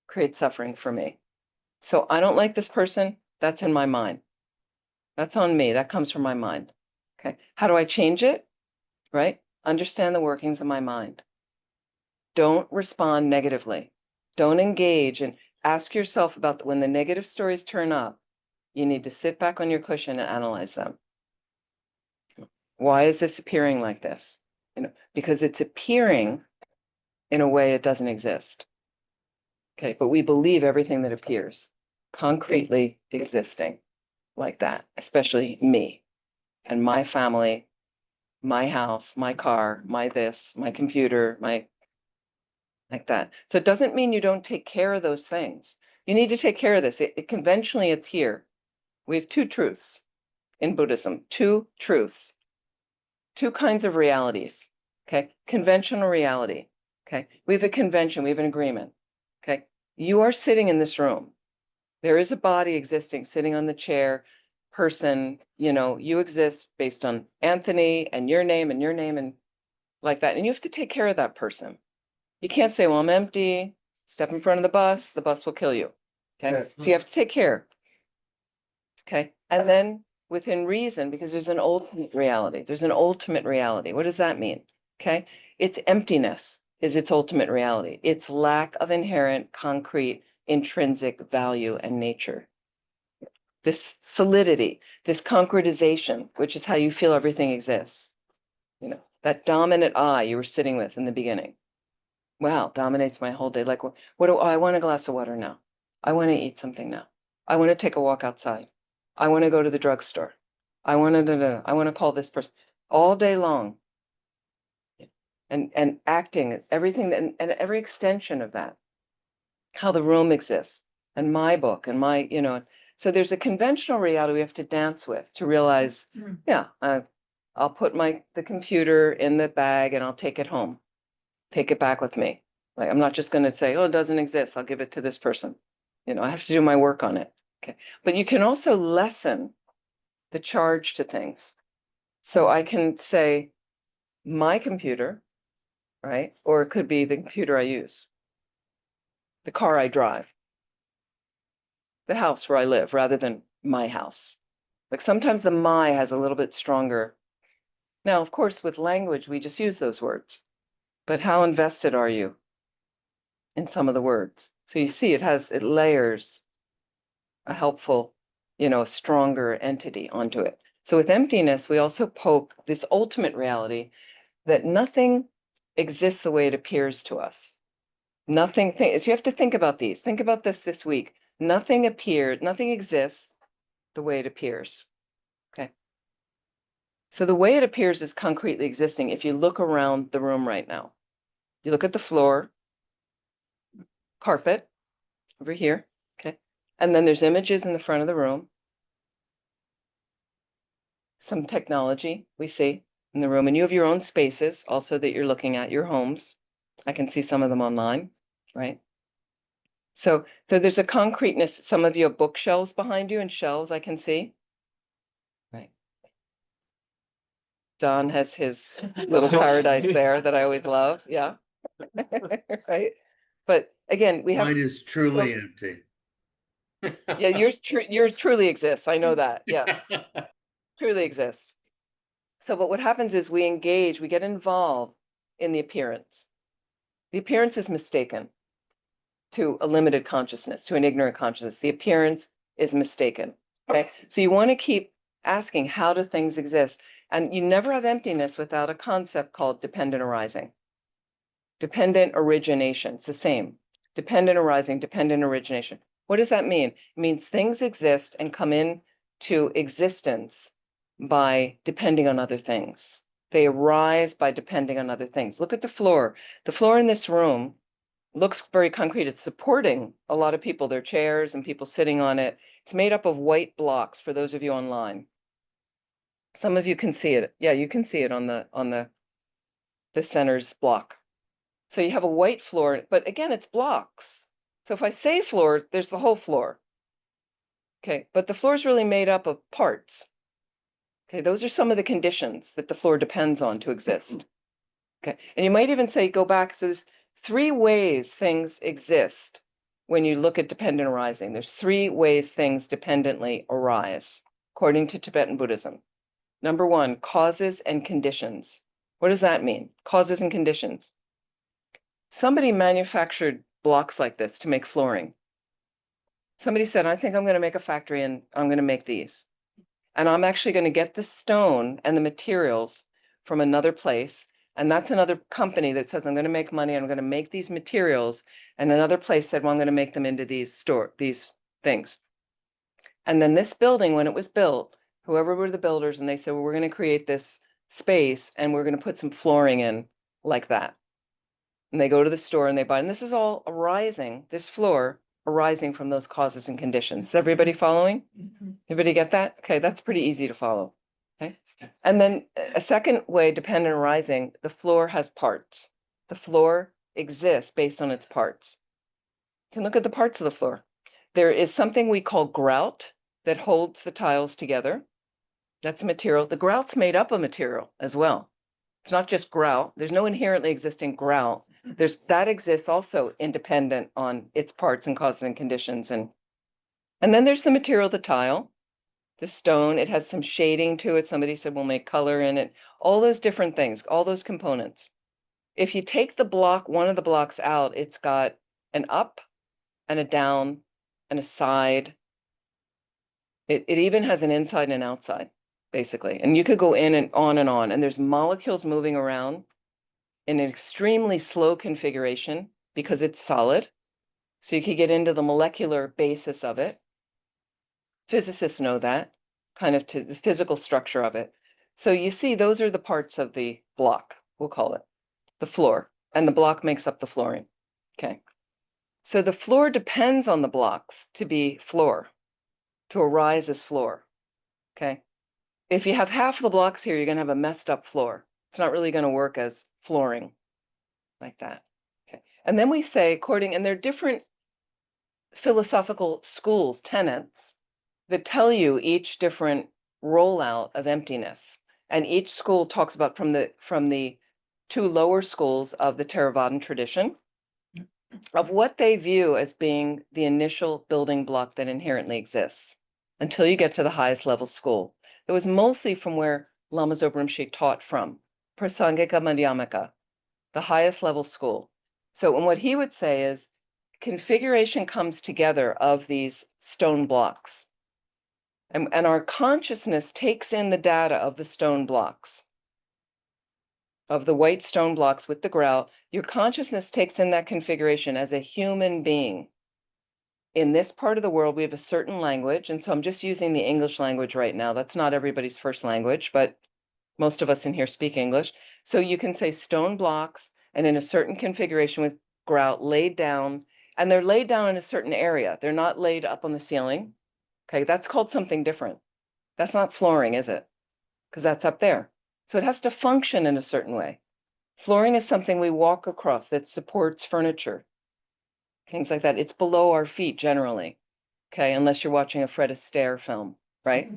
create suffering for me. So I don't like this person. That's in my mind. That's on me. That comes from my mind. Okay. How do I change it? Right? Understand the workings of my mind. Don't respond negatively. Don't engage, and ask yourself about when the negative stories turn up, you need to sit back on your cushion and analyze them. Why is this appearing like this? Because it's appearing in a way it doesn't exist. Okay, but we believe everything that appears concretely existing like that, especially me and my family, my house, my car, my this, my computer, like that. So it doesn't mean you don't take care of those things. You need to take care of this. Conventionally, it's here. We have two truths in Buddhism, two truths, two kinds of realities. Okay, conventional reality. Okay, we have a convention, we have an agreement. Okay, you are sitting in this room. There is a body existing, sitting on the chair, person, you exist based on Anthony and your name and like that. And you have to take care of that person. You can't say, well, I'm empty, step in front of the bus will kill you. Okay, so you have to take care. Okay, and then within reason, because there's an ultimate reality. There's an ultimate reality. What does that mean? Okay, it's emptiness is its ultimate reality. It's lack of inherent, concrete, intrinsic value and nature. This solidity, this concretization, which is how you feel everything exists. That dominant I you were sitting with in the beginning. Wow, dominates my whole day. Like, I want a glass of water now. I want to eat something now. I want to take a walk outside. I want to go to the drugstore. I want to call this person all day long. And acting, everything, and every extension of that, how the room exists, and my book, and my, so there's a conventional reality we have to dance with to realize, yeah, I'll put the computer in the bag and I'll take it home, take it back with me. Like, I'm not just going to say, oh, it doesn't exist. I'll give it to this person. I have to do my work on it. Okay, but you can also lessen the charge to things. So I can say my computer, right? Or it could be the computer I use, the car I drive, the house where I live, rather than my house. Like sometimes the my has a little bit stronger. Now, of course, with language, we just use those words. But how invested are you in some of the words? So you see, it layers a helpful, stronger entity onto it. So with emptiness, we also poke this ultimate reality that nothing exists the way it appears to us. Nothing, so you have to think about these. Think about this week. Nothing exists the way it appears. Okay. So the way it appears is concretely existing. If you look around the room right now, you look at the floor, carpet over here. Okay. And then there's images in the front of the room. Some technology we see in the room, and you have your own spaces also that you're looking at, your homes. I can see some of them online, right? So there's a concreteness. Some of you have bookshelves behind you and shelves I can see. Right. Don has his little paradise there that I always love. Yeah. Right. But again, we have Mine is truly empty. yeah, yours truly exists. I know that. Yes, truly exists. So, but what happens is we engage, we get involved in the appearance. The appearance is mistaken to a limited consciousness, to an ignorant consciousness. The appearance is mistaken. Okay. So you want to keep asking, how do things exist? And you never have emptiness without a concept called dependent arising. Dependent origination. It's the same. Dependent arising, dependent origination. What does that mean? It means things exist and come into existence by depending on other things. They arise by depending on other things. Look at the floor. The floor in this room looks very concrete. It's supporting a lot of people, their chairs and people sitting on it. It's made up of white blocks for those of you online. Some of you can see it. Yeah, you can see it on the center's block. So you have a white floor, but again, it's blocks. So if I say floor, there's the whole floor. Okay, but the floor is really made up of parts. Okay, those are some of the conditions that the floor depends on to exist. Okay, and you might even say, go back, so there's 3 ways things exist when you look at dependent arising. There's 3 ways things dependently arise, according to Tibetan Buddhism. Number 1, causes and conditions. What does that mean? Causes and conditions. Somebody manufactured blocks like this to make flooring. Somebody said, I think I'm going to make a factory and I'm going to make these. And I'm actually going to get the stone and the materials from another place. And that's another company that says, I'm going to make money. I'm going to make these materials. And another place said, well, I'm going to make them into these things. And then this building, when it was built, whoever were the builders, and they said, well, we're going to create this space and we're going to put some flooring in like that. And they go to the store and they buy, and this is all arising, this floor arising from those causes and conditions. Is everybody following? Everybody get that? Okay, that's pretty easy to follow. Okay. And then a second way, dependent arising, the floor has parts. The floor exists based on its parts. You can look at the parts of the floor. There is something we call grout that holds the tiles together. That's a material. The grout's made up of material as well. It's not just grout. There's no inherently existing grout. That exists also independent on its parts and causes and conditions. And then there's the material, the tile, the stone. It has some shading to it. Somebody said we'll make color in it. All those different things, all those components. If you take the block, one of the blocks out, it's got an up and a down and a side. It even has an inside and an outside, basically. And you could go in and on, and there's molecules moving around in an extremely slow configuration because it's solid. So you could get into the molecular basis of it. Physicists know that, kind of to the physical structure of it. So you see, those are the parts of the block, we'll call it, the floor, and the block makes up the flooring. Okay. So the floor depends on the blocks to be floor, to arise as floor. Okay. If you have half the blocks here, you're going to have a messed up floor. It's not really going to work as flooring like that. Okay. And then we say, and there are different philosophical schools, tenets, that tell you each different rollout of emptiness. And each school talks about from the two lower schools of the Theravadan tradition of what they view as being the initial building block that inherently exists until you get to the highest level school. It was mostly from where Lama Zopa Rinpoche taught from, Prasangika Madhyamaka, the highest level school. So, and what he would say is configuration comes together of these stone blocks. And our consciousness takes in the data of the stone blocks, of the white stone blocks with the grout. Your consciousness takes in that configuration as a human being. In this part of the world, we have a certain language. And so I'm just using the English language right now. That's not everybody's first language, but most of us in here speak English. So you can say stone blocks and in a certain configuration with grout laid down, and they're laid down in a certain area. They're not laid up on the ceiling. Okay, that's called something different. That's not flooring, is it? Because that's up there. So it has to function in a certain way. Flooring is something we walk across that supports furniture, things like that. It's below our feet generally, okay, unless you're watching a Fred Astaire film, right?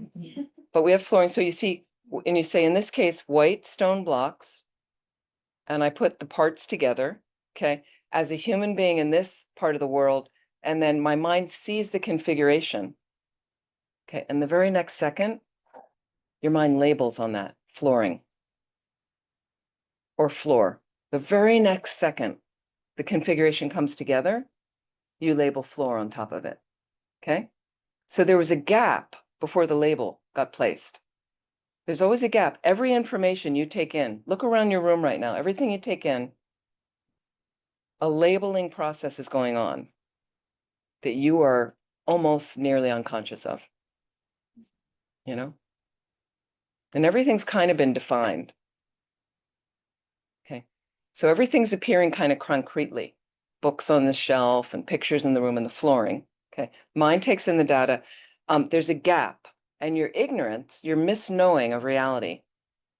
But we have flooring. So you see, and you say, in this case, white stone blocks, and I put the parts together, okay, as a human being in this part of the world, and then my mind sees the configuration. Okay, and the very next second, your mind labels on that flooring or floor. The very next second, the configuration comes together, you label floor on top of it. Okay, so there was a gap before the label got placed. There's always a gap. Every information you take in, look around your room right now, everything you take in, a labeling process is going on that you are almost nearly unconscious of, you know? And everything's kind of been defined. Okay. So everything's appearing kind of concretely. Books on the shelf and pictures in the room and the flooring. Okay. Mind takes in the data. There's a gap, and your ignorance, your misknowing of reality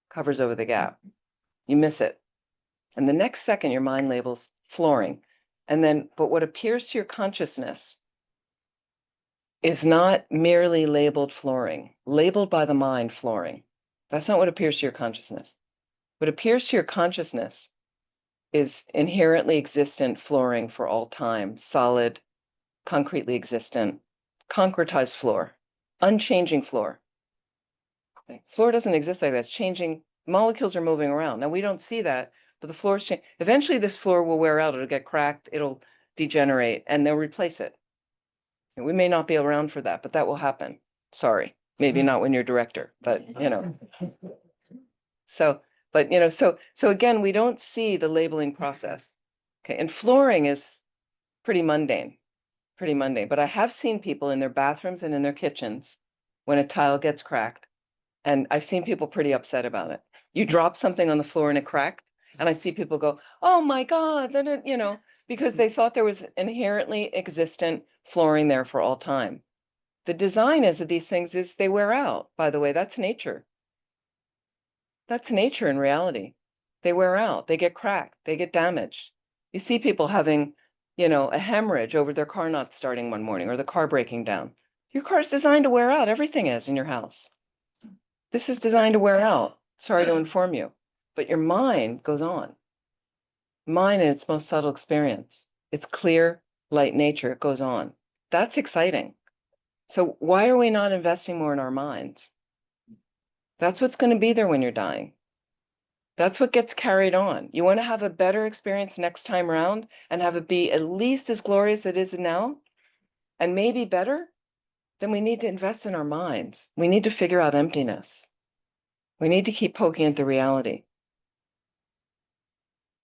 covers over the gap. You miss it. And the next second, your mind labels flooring. And then, but what appears to your consciousness is not merely labeled flooring, labeled by the mind flooring. That's not what appears to your consciousness. What appears to your consciousness is inherently existent flooring for all time, solid, concretely existent, concretized floor, unchanging floor. Okay. Floor doesn't exist like that. It's changing. Molecules are moving around. Now, we don't see that, but the floor is changing. Eventually, this floor will wear out. It'll get cracked. It'll degenerate, and they'll replace it. And we may not be around for that, but that will happen. Sorry, maybe not when you're director, but So, but so again, we don't see the labeling process. Okay, and flooring is pretty mundane, but I have seen people in their bathrooms and in their kitchens when a tile gets cracked, and I've seen people pretty upset about it. You drop something on the floor and it cracked, and I see people go, "Oh my God," because they thought there was inherently existent flooring there for all time. The design is that these things is they wear out. By the way, that's nature. That's nature in reality. They wear out, they get cracked, they get damaged. You see people having, a hemorrhage over their car not starting one morning or the car breaking down. Your car is designed to wear out. Everything is in your house. This is designed to wear out. Sorry to inform you, but your mind goes on. Mind in its most subtle experience. It's clear, light nature, it goes on. That's exciting. So why are we not investing more in our minds? That's what's going to be there when you're dying. That's what gets carried on. You want to have a better experience next time around and have it be at least as glorious as it is now, and maybe better, then we need to invest in our minds. We need to figure out emptiness. We need to keep poking at the reality.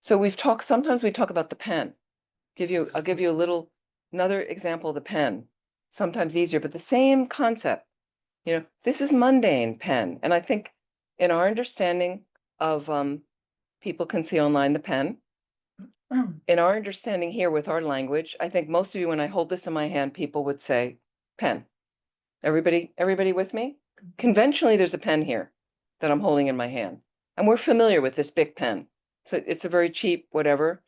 So sometimes we talk about the pen. I'll give you another example of the pen. Sometimes easier, but the same concept. This is mundane pen. And I think in our understanding of people can see online the pen. In our understanding here with our language, I think most of you, when I hold this in my hand, people would say pen. Everybody with me? Conventionally, there's a pen here that I'm holding in my hand. And we're familiar with this big pen. So it's a very cheap whatever.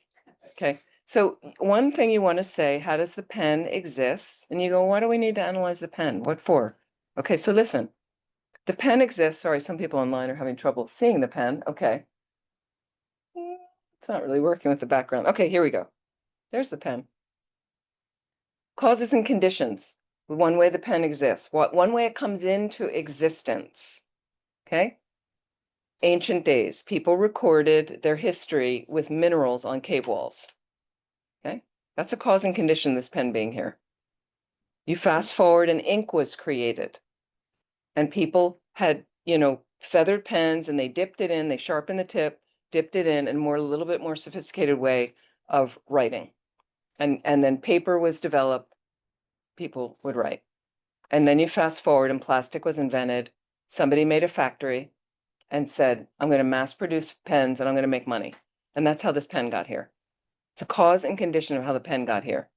Okay. So one thing you want to say, how does the pen exist? And you go, why do we need to analyze the pen? What for? Okay, so listen. The pen exists. Sorry, some people online are having trouble seeing the pen. Okay. It's not really working with the background. Okay, here we go. There's the pen. Causes and conditions. One way the pen exists. One way it comes into existence. Okay. Ancient days, people recorded their history with minerals on cave walls. Okay. That's a cause and condition, this pen being here. You fast forward and ink was created. And people had, feathered pens and they dipped it in, they sharpened the tip, dipped it in, and a little bit more sophisticated way of writing. And then paper was developed, people would write. And then you fast forward and plastic was invented. Somebody made a factory and said, I'm going to mass produce pens and I'm going to make money. And that's how this pen got here. It's a cause and condition of how the pen got here.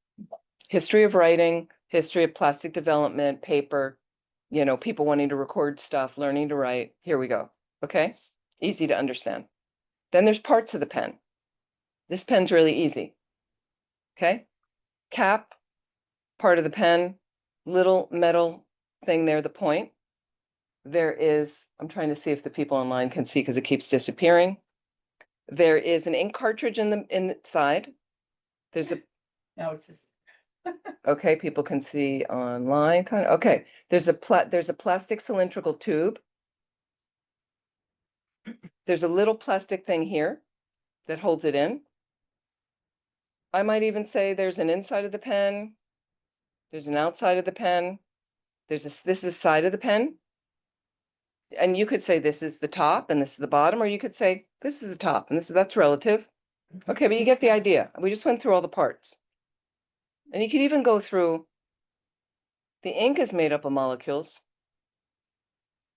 History of writing, history of plastic development, paper, people wanting to record stuff, learning to write. Here we go. Okay. Easy to understand. Then there's parts of the pen. This pen's really easy. Okay. Cap, part of the pen, little metal thing there, the point. There is, I'm trying to see if the people online can see because it keeps disappearing. There is an ink cartridge in the side. There's a, No, it's just, okay, people can see online kind of, okay. There's a plastic cylindrical tube. There's a little plastic thing here that holds it in. I might even say there's an inside of the pen. There's an outside of the pen. This is the side of the pen. And you could say this is the top and this is the bottom, or you could say this is the top and that's relative. Okay, but you get the idea. We just went through all the parts. And you could even go through, the ink is made up of molecules.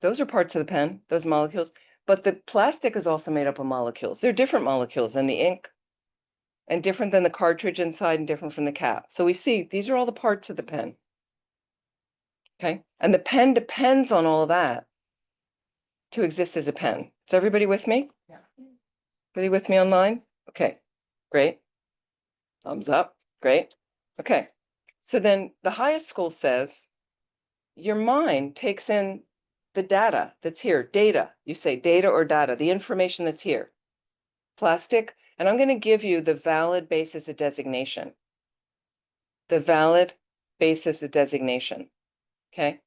Those are parts of the pen, those molecules. But the plastic is also made up of molecules. They're different molecules than the ink, and different than the cartridge inside and different from the cap. So we see these are all the parts of the pen. Okay, and the pen depends on all of that to exist as a pen. Is everybody with me? yeah. Everybody with me online? Okay, great. Thumbs up, great. Okay, so then the highest school says your mind takes in the data that's here, data. You say data or data, the information that's here. Plastic, and I'm going to give you the valid basis of designation. The valid basis of designation. Okay.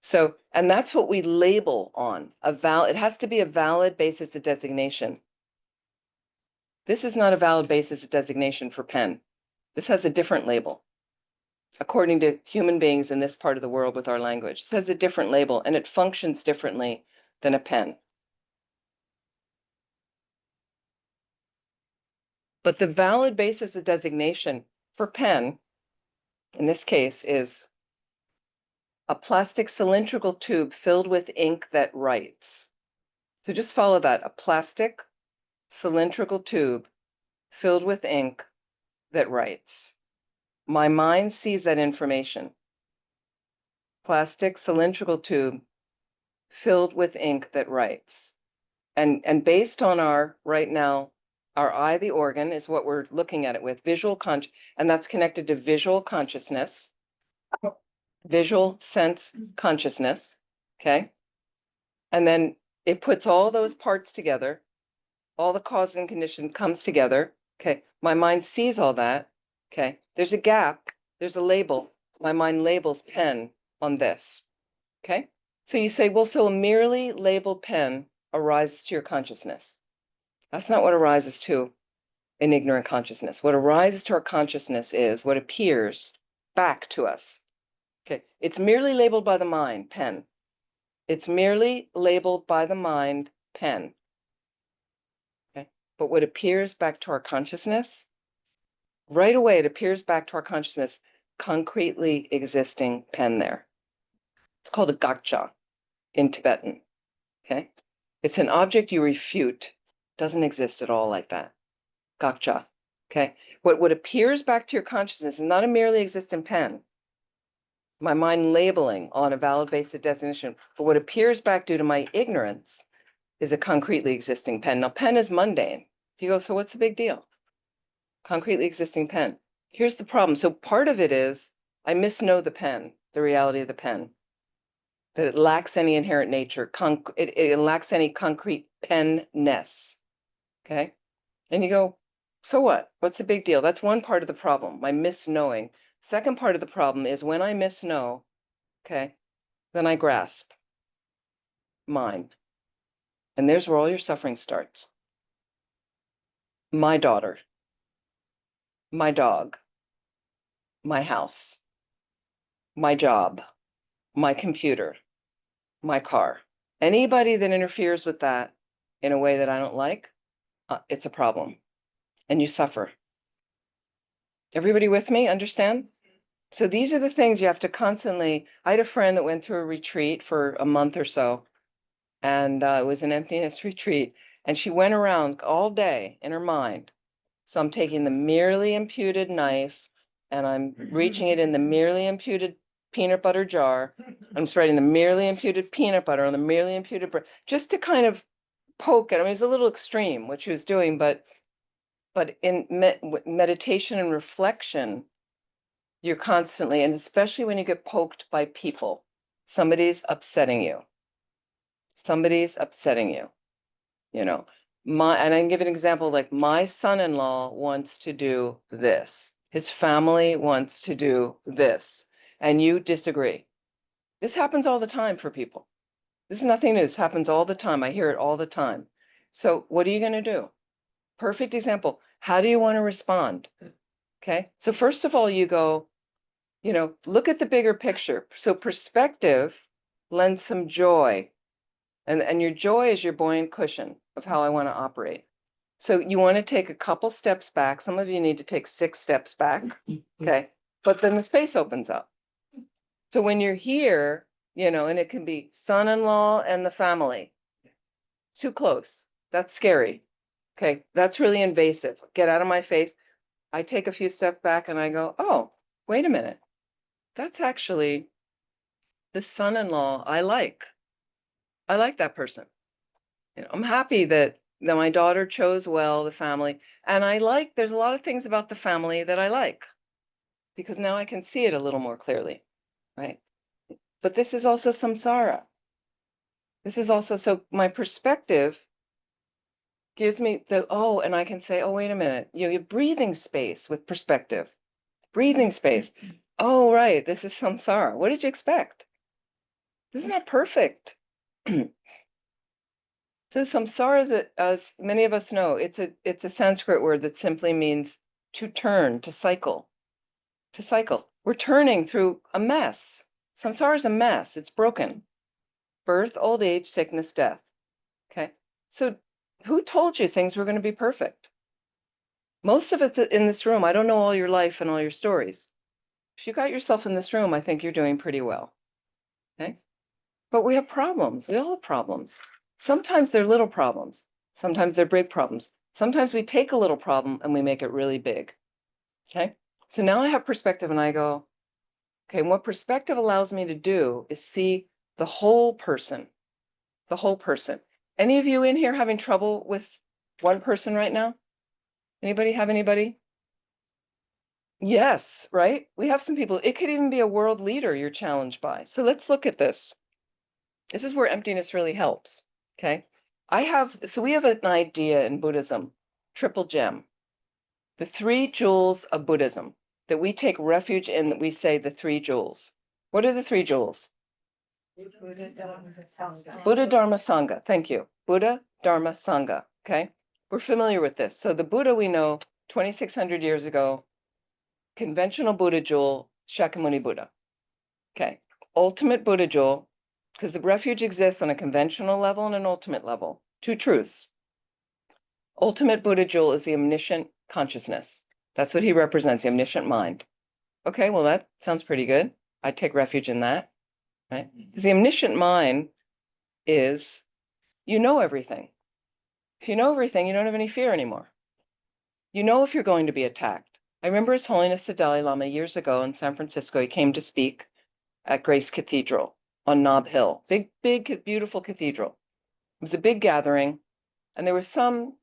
So, and that's what we label on it has to be a valid basis of designation. This is not a valid basis of designation for pen. This has a different label. According to human beings in this part of the world with our language, it has a different label and it functions differently than a pen. But the valid basis of designation for pen, in this case, is a plastic cylindrical tube filled with ink that writes. So just follow that, a plastic cylindrical tube filled with ink that writes. My mind sees that information. Plastic cylindrical tube filled with ink that writes. And based on right now, our eye, the organ, is what we're looking at it with, and that's connected to visual consciousness, visual sense consciousness, okay? And then it puts all those parts together, all the cause and condition comes together, okay? My mind sees all that, okay? There's a gap, there's a label. My mind labels pen on this, okay? So you say, well, so a merely labeled pen arises to your consciousness. That's not what arises to an ignorant consciousness. What arises to our consciousness is what appears back to us. Okay, it's merely labeled by the mind, pen. It's merely labeled by the mind, pen. Okay, but what appears back to our consciousness, right away, it appears back to our consciousness, concretely existing pen there. It's called a gakcha in Tibetan. Okay, it's an object you refute. Doesn't exist at all like that. Gotcha. Okay. What appears back to your consciousness is not a merely existent pen. My mind labeling on a valid basis of designation, but what appears back due to my ignorance is a concretely existing pen. Now, pen is mundane. You go, so what's the big deal? concretely existing pen. Here's the problem. So part of it is I misknow the pen, the reality of the pen, that it lacks any inherent nature. It lacks any concrete penness. Okay. And you go, so what? What's the big deal? That's one part of the problem, my misknowing. Second part of the problem is when I misknow, okay, then I grasp mine. And there's where all your suffering starts. My daughter, my dog, my house, my job, my computer, my car. Anybody that interferes with that in a way that I don't like, it's a problem. And you suffer. Everybody with me? Understand? So these are the things you have to constantly. I had a friend that went through a retreat for a month or so, and it was an emptiness retreat. And she went around all day in her mind. So I'm taking the merely imputed knife and I'm reaching it in the merely imputed peanut butter jar. I'm spreading the merely imputed peanut butter on the merely imputed bread, just to kind of poke it. I mean, it's a little extreme what she was doing, but in meditation and reflection, you're constantly, and especially when you get poked by people, somebody's upsetting you. Somebody's upsetting you, you know. And I can give an example, like my son-in-law wants to do this. His family wants to do this, and you disagree. This happens all the time for people. This is nothing new. This happens all the time. I hear it all the time. So what are you going to do? Perfect example. How do you want to respond? Okay. So first of all, you go, look at the bigger picture. So perspective lends some joy. And your joy is your buoyant cushion of how I want to operate. So you want to take a couple steps back. Some of you need to take 6 steps back. Okay. But then the space opens up. So when you're here, and it can be son-in-law and the family. Too close. That's scary. Okay. That's really invasive. Get out of my face. I take a few steps back and I go, oh, wait a minute. That's actually the son-in-law I like. I like that person. I'm happy that my daughter chose well, the family. And there's a lot of things about the family that I like, because now I can see it a little more clearly, right? But this is also samsara. This is also, so my perspective gives me and I can say, oh, wait a minute, your breathing space with perspective, breathing space. Oh, right, this is samsara. What did you expect? This is not perfect. So samsara, as many of us know, it's a Sanskrit word that simply means to turn, to cycle, to cycle. We're turning through a mess. Samsara is a mess. It's broken. Birth, old age, sickness, death. Okay. So who told you things were going to be perfect? Most of it in this room, I don't know all your life and all your stories. If you got yourself in this room, I think you're doing pretty well. Okay. But we have problems. We all have problems. Sometimes they're little problems. Sometimes they're big problems. Sometimes we take a little problem and we make it really big. Okay. So now I have perspective and I go, okay, and what perspective allows me to do is see the whole person, the whole person. Any of you in here having trouble with one person right now? Anybody have anybody? Yes, right? We have some people. It could even be a world leader you're challenged by. So let's look at this. This is where emptiness really helps. Okay. We have an idea in Buddhism, triple gem, the 3 jewels of Buddhism, that we take refuge in, that we say the 3 jewels. What are the 3 jewels? Buddha, Dharma, Sangha. Buddha, Dharma, Sangha. Thank you. Buddha, Dharma, Sangha. Okay. We're familiar with this. So the Buddha we know 2,600 years ago, conventional Buddha jewel, Shakyamuni Buddha. Okay. Ultimate Buddha jewel, because the refuge exists on a conventional level and an ultimate level. 2 truths. Ultimate Buddha jewel is the omniscient consciousness. That's what he represents, the omniscient mind. Okay, well, that sounds pretty good. I take refuge in that, right? Because the omniscient mind is, you know everything. If you know everything, you don't have any fear anymore. You know if you're going to be attacked. I remember His Holiness the Dalai Lama years ago in San Francisco. He came to speak at Grace Cathedral on Nob Hill. Big, big, beautiful cathedral. It was a big gathering, and there was some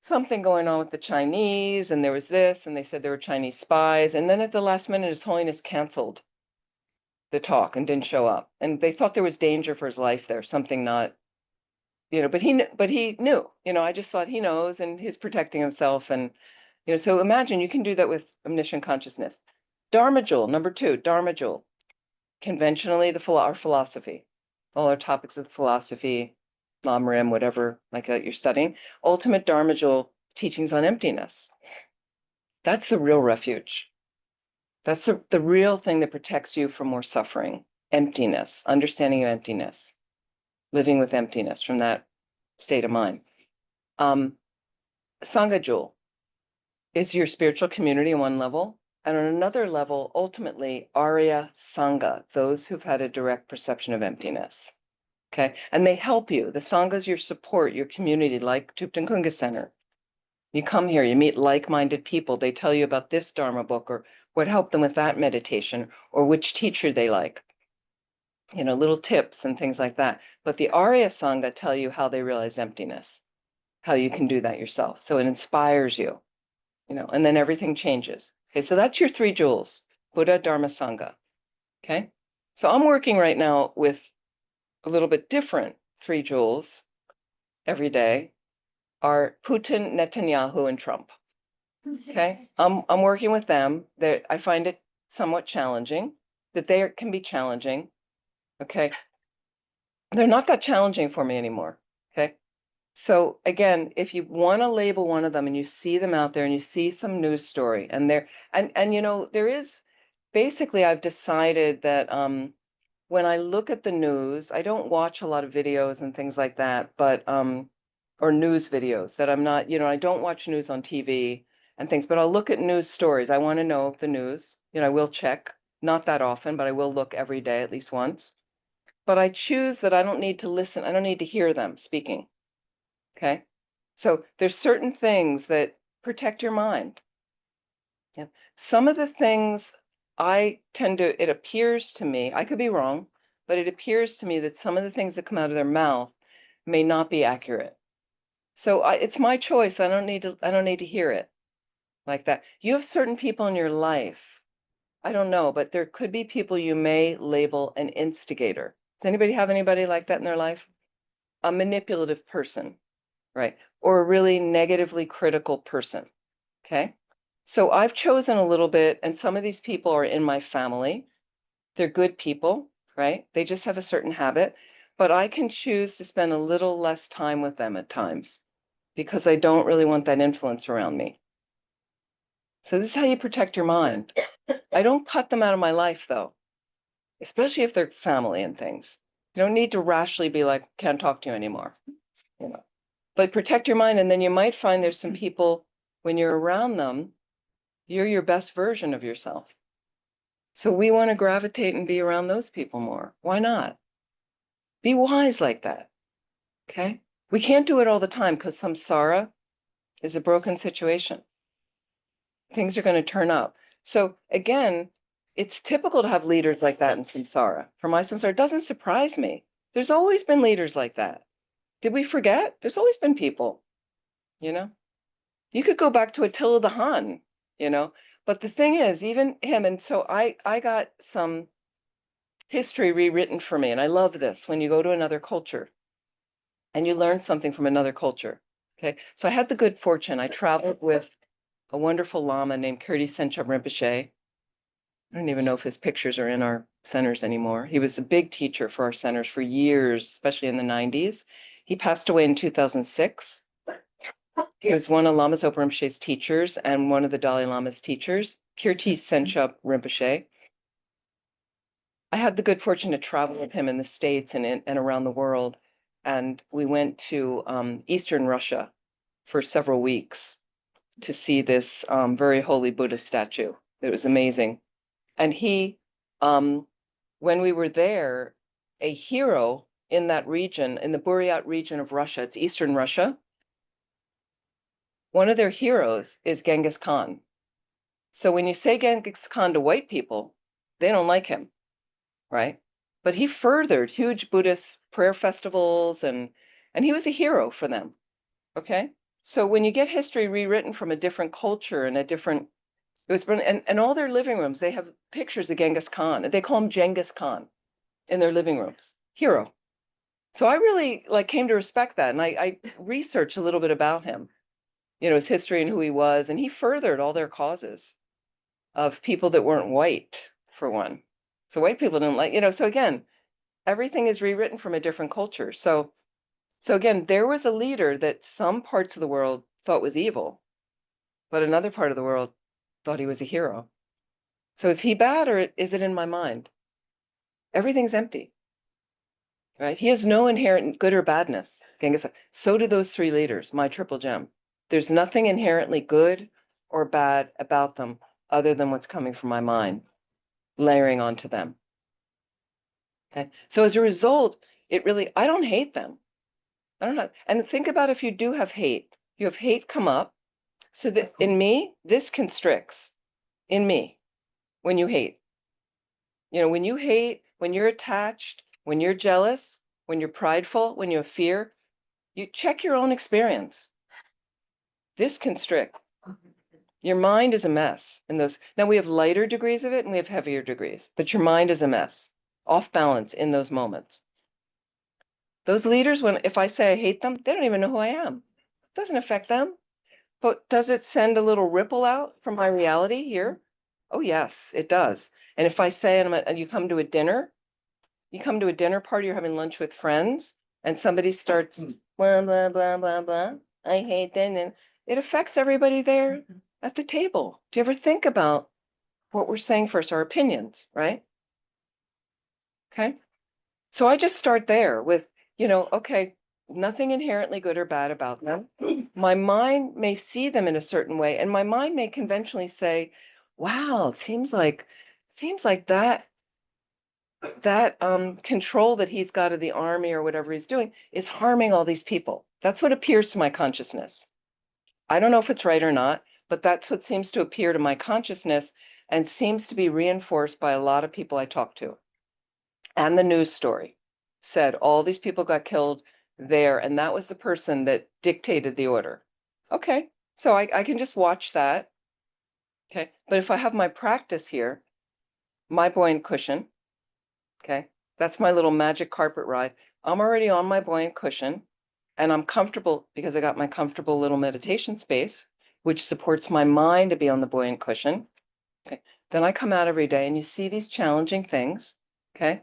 something going on with the Chinese, and there was this, and they said there were Chinese spies. And then at the last minute, His Holiness canceled the talk and didn't show up. And they thought there was danger for his life there, something not, but he knew, I just thought he knows and he's protecting himself. And, so imagine you can do that with omniscient consciousness. Dharma jewel, number 2, Dharma jewel. Conventionally, our philosophy, all our topics of the philosophy, Lam whatever like that you're studying, ultimate Dharma jewel, teachings on emptiness. That's the real refuge. That's the real thing that protects you from more suffering. Emptiness, understanding of emptiness, living with emptiness from that state of mind. Sangha jewel is your spiritual community on one level. And on another level, ultimately, Arya Sangha, those who've had a direct perception of emptiness. Okay. And they help you. The Sangha is your support, your community, like Thubten Kunga Center. You come here, you meet like-minded people. They tell you about this Dharma book or what helped them with that meditation or which teacher they like. Little tips and things like that. But the Arya Sangha tell you how they realize emptiness, how you can do that yourself. So it inspires you, and then everything changes. Okay, so that's your 3 jewels, Buddha, Dharma, Sangha. Okay, so I'm working right now with a little bit different 3 jewels every day are Putin, Netanyahu, and Trump. Okay, I'm working with them. I find it somewhat challenging, that they can be challenging. Okay, they're not that challenging for me anymore. Okay, so again, if you want to label one of them and you see them out there and you see some news story and there is basically, I've decided that when I look at the news, I don't watch a lot of videos and things like that, but or news videos that I'm not, I don't watch news on TV and things, but I'll look at news stories. I want to know the news. I will check, not that often, but I will look every day at least once. But I choose that I don't need to listen. I don't need to hear them speaking. Okay. So there's certain things that protect your mind. Yeah. Some of the things it appears to me, I could be wrong, but it appears to me that some of the things that come out of their mouth may not be accurate. So it's my choice. I don't need to hear it like that. You have certain people in your life. I don't know, but there could be people you may label an instigator. Does anybody have anybody like that in their life? A manipulative person, right? Or a really negatively critical person. Okay. So I've chosen a little bit, and some of these people are in my family. They're good people, right? They just have a certain habit, but I can choose to spend a little less time with them at times because I don't really want that influence around me. So this is how you protect your mind. I don't cut them out of my life though, especially if they're family and things. You don't need to rashly be like, can't talk to you anymore, But protect your mind, and then you might find there's some people, when you're around them, you're your best version of yourself. So we want to gravitate and be around those people more. Why not? Be wise like that. Okay? We can't do it all the time because samsara is a broken situation. Things are going to turn up. So again, it's typical to have leaders like that in samsara. For my samsara, it doesn't surprise me. There's always been leaders like that. Did we forget? There's always been people, You could go back to Attila the Hun, But the thing is, even him, and so I got some history rewritten for me, and I love this when you go to another culture and you learn something from another culture. Okay, so I had the good fortune. I traveled with a wonderful Lama named Kirti Senchab Rinpoche. I don't even know if his pictures are in our centers anymore. He was a big teacher for our centers for years, especially in the 90s. He passed away in 2006. He was one of Lama Zopa Rinpoche's teachers and one of the Dalai Lama's teachers, Kirti Senchab Rinpoche. I had the good fortune to travel with him in the States and around the world. And we went to Eastern Russia for several weeks to see this very holy Buddha statue. It was amazing. And when we were there, a hero in that region, in the Buryat region of Russia, it's Eastern Russia, one of their heroes is Genghis Khan. So when you say Genghis Khan to white people, they don't like him, right? But he furthered huge Buddhist prayer festivals and he was a hero for them, okay? So when you get history rewritten from a different culture and a different, it was, and all their living rooms, they have pictures of Genghis Khan. They call him Genghis Khan in their living rooms, hero. So I really like came to respect that. And I researched a little bit about him, his history and who he was. And he furthered all their causes of people that weren't white, for one. So white people didn't like, so again, everything is rewritten from a different culture. So again, there was a leader that some parts of the world thought was evil, but another part of the world thought he was a hero. So is he bad or is it in my mind? Everything's empty, right? He has no inherent good or badness. Genghis, so do those three leaders, my triple gem. There's nothing inherently good or bad about them other than what's coming from my mind, layering onto them. Okay. So as a result, I don't hate them. I don't know. And think about if you do have hate, you have hate come up. So that in me, this constricts in me when you hate. When you hate, when you're attached, when you're jealous, when you're prideful, when you have fear, you check your own experience. This constricts. Your mind is a mess in those. Now we have lighter degrees of it and we have heavier degrees, but your mind is a mess, off balance in those moments. Those leaders, if I say I hate them, they don't even know who I am. It doesn't affect them. But does it send a little ripple out from my reality here? Oh, yes, it does. And if I say, and you come to a dinner party, you're having lunch with friends, and somebody starts blah, blah, blah, blah, blah. I hate that. And it affects everybody there at the table. Do you ever think about what we're saying first, our opinions, right? Okay. So I just start there with, okay, nothing inherently good or bad about them. My mind may see them in a certain way, and my mind may conventionally say, wow, it seems like that control that he's got of the army or whatever he's doing is harming all these people. That's what appears to my consciousness. I don't know if it's right or not, but that's what seems to appear to my consciousness and seems to be reinforced by a lot of people I talk to. And the news story said all these people got killed there, and that was the person that dictated the order. Okay, so I can just watch that. Okay, but if I have my practice here, my buoyant cushion, okay, that's my little magic carpet ride. I'm already on my buoyant cushion, and I'm comfortable because I got my comfortable little meditation space, which supports my mind to be on the buoyant cushion. Okay, then I come out every day and you see these challenging things, okay?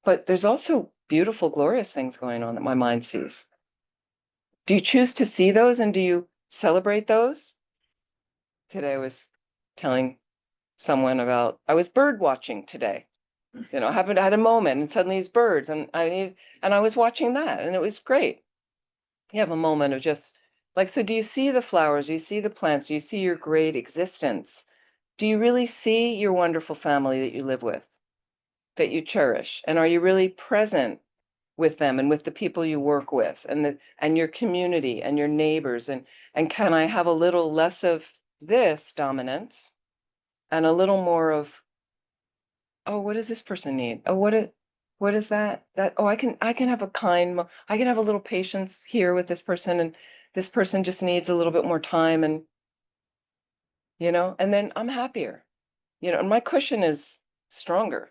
But there's also beautiful, glorious things going on that my mind sees. Do you choose to see those and do you celebrate those? Today I was telling someone about, I was bird watching today. I had a moment and suddenly these birds and I was watching that and it was great. You have a moment of just like, so do you see the flowers? Do you see the plants? Do you see your great existence? Do you really see your wonderful family that you live with, that you cherish? And are you really present with them and with the people you work with and your community and your neighbors? And can I have a little less of this dominance and a little more of, oh, what does this person need? Oh, what is that? Oh, I can have I can have a little patience here with this person, and this person just needs a little bit more time, and and then I'm happier, and my cushion is stronger,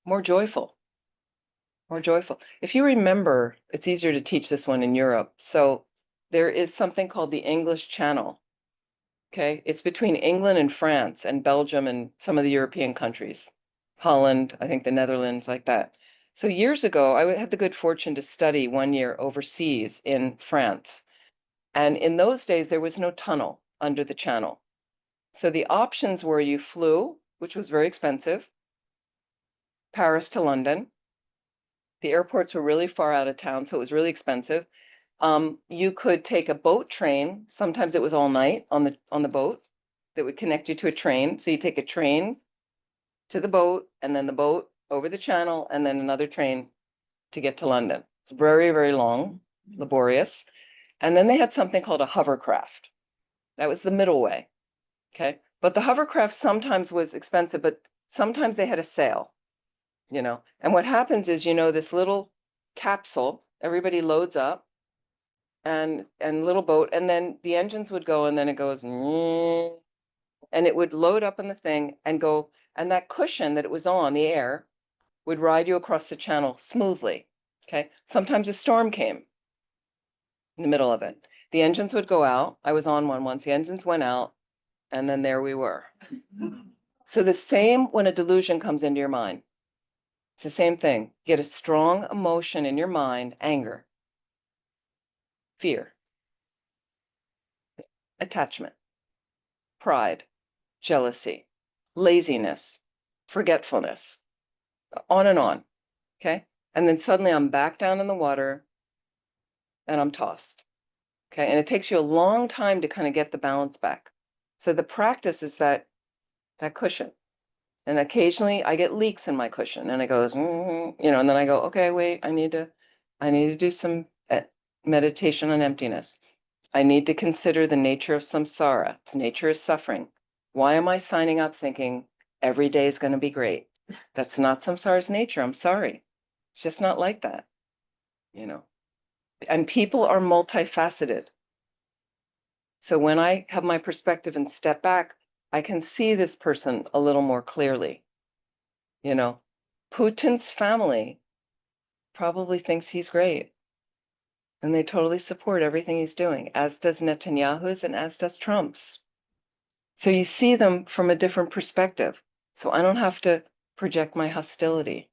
more joyful, more joyful. If you remember, it's easier to teach this one in Europe. So there is something called the English Channel. Okay, it's between England and France and Belgium and some of the European countries, Holland, I think the Netherlands, like that. So years ago, I had the good fortune to study 1 year overseas in France. And in those days, there was no tunnel under the channel. So the options were you flew, which was very expensive, Paris to London. The airports were really far out of town, so it was really expensive. You could take a boat train. Sometimes it was all night on the boat that would connect you to a train. So you take a train to the boat, and then the boat over the channel, and then another train to get to London. It's very, very long, laborious. And then they had something called a hovercraft. That was the middle way. Okay. But the hovercraft sometimes was expensive, but sometimes they had a sail, And what happens is, this little capsule, everybody loads up, and little boat, and then the engines would go, and then it goes, and it would load up in the thing and go, and that cushion that it was on, the air, would ride you across the channel smoothly. Okay. Sometimes a storm came in the middle of it. The engines would go out. I was on one once. The engines went out, and then there we were. So the same when a delusion comes into your mind. It's the same thing. Get a strong emotion in your mind, anger, fear, attachment, pride, jealousy, laziness, forgetfulness, on and on. Okay. And then suddenly I'm back down in the water and I'm tossed. Okay. And it takes you a long time to kind of get the balance back. So the practice is that cushion. And occasionally I get leaks in my cushion and it goes, and then I go, okay, wait, I need to do some meditation on emptiness. I need to consider the nature of samsara. Its nature is suffering. Why am I signing up thinking every day is going to be great? That's not samsara's nature. I'm sorry. It's just not like that, And people are multifaceted. So when I have my perspective and step back, I can see this person a little more clearly. Putin's family probably thinks he's great. And they totally support everything he's doing, as does Netanyahu's and as does Trump's. So you see them from a different perspective. So I don't have to project my hostility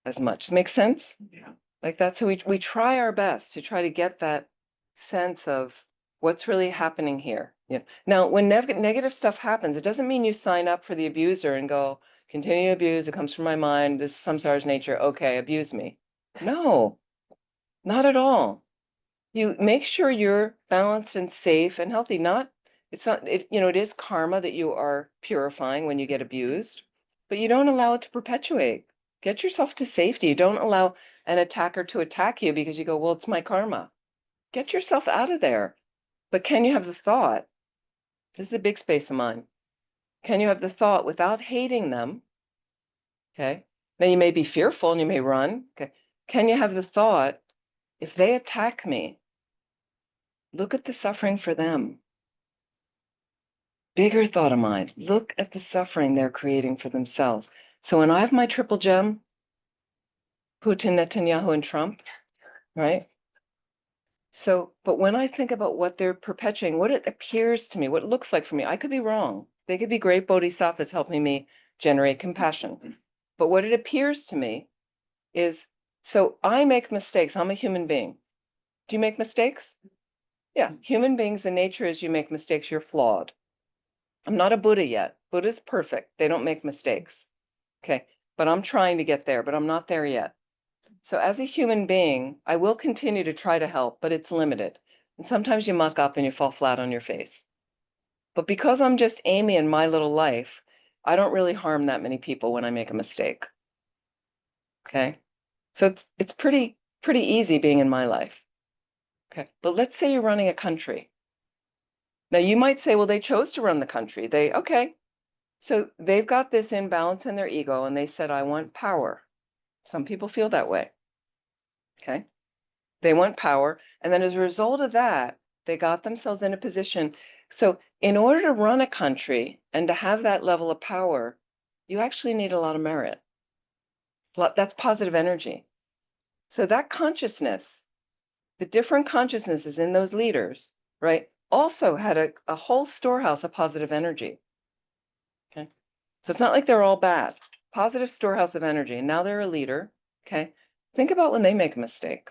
as much. Make sense? Yeah. Like that. So we try our best to try to get that sense of what's really happening here. Now, when negative stuff happens, it doesn't mean you sign up for the abuser and go, continue to abuse. It comes from my mind. This is samsara's nature. Okay, abuse me. No, not at all. You make sure you're balanced and safe and healthy. It is karma that you are purifying when you get abused, but you don't allow it to perpetuate. Get yourself to safety. You don't allow an attacker to attack you because you go, well, it's my karma. Get yourself out of there. But can you have the thought? This is a big space of mind. Can you have the thought without hating them? Okay. Now you may be fearful and you may run. Okay. Can you have the thought, if they attack me, look at the suffering for them? Bigger thought of mine. Look at the suffering they're creating for themselves. So when I have my triple gem, Putin, Netanyahu, and Trump, right? So, but when I think about what they're perpetuating, what it appears to me, what it looks like for me, I could be wrong. They could be great bodhisattvas helping me generate compassion. But what it appears to me is, so I make mistakes. I'm a human being. Do you make mistakes? Yeah, human beings, the nature is you make mistakes, you're flawed. I'm not a Buddha yet. Buddha's perfect. They don't make mistakes. Okay, but I'm trying to get there, but I'm not there yet. So as a human being, I will continue to try to help, but it's limited. And sometimes you muck up and you fall flat on your face. But because I'm just Amy in my little life, I don't really harm that many people when I make a mistake. Okay, so it's pretty easy being in my life. Okay, but let's say you're running a country. Now you might say, well, they chose to run the country. Okay. So they've got this imbalance in their ego and they said, I want power. Some people feel that way. Okay. They want power. And then as a result of that, they got themselves in a position. So in order to run a country and to have that level of power, you actually need a lot of merit. That's positive energy. So that consciousness, the different consciousnesses in those leaders, right, also had a whole storehouse of positive energy. Okay. So it's not like they're all bad. Positive storehouse of energy. And now they're a leader. Okay. Think about when they make a mistake.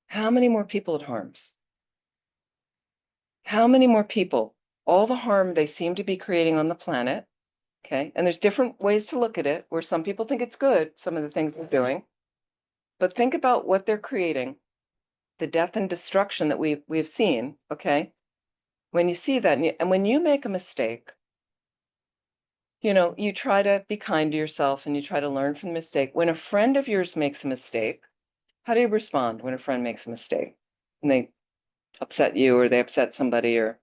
How many more people it harms? How many more people? All the harm they seem to be creating on the planet. Okay. And there's different ways to look at it, where some people think it's good, some of the things they're doing. But think about what they're creating, the death and destruction that we've seen. Okay. When you see that, and when you make a mistake, you try to be kind to yourself and you try to learn from the mistake. When a friend of yours makes a mistake, how do you respond when a friend makes a mistake and they upset you or they upset somebody, or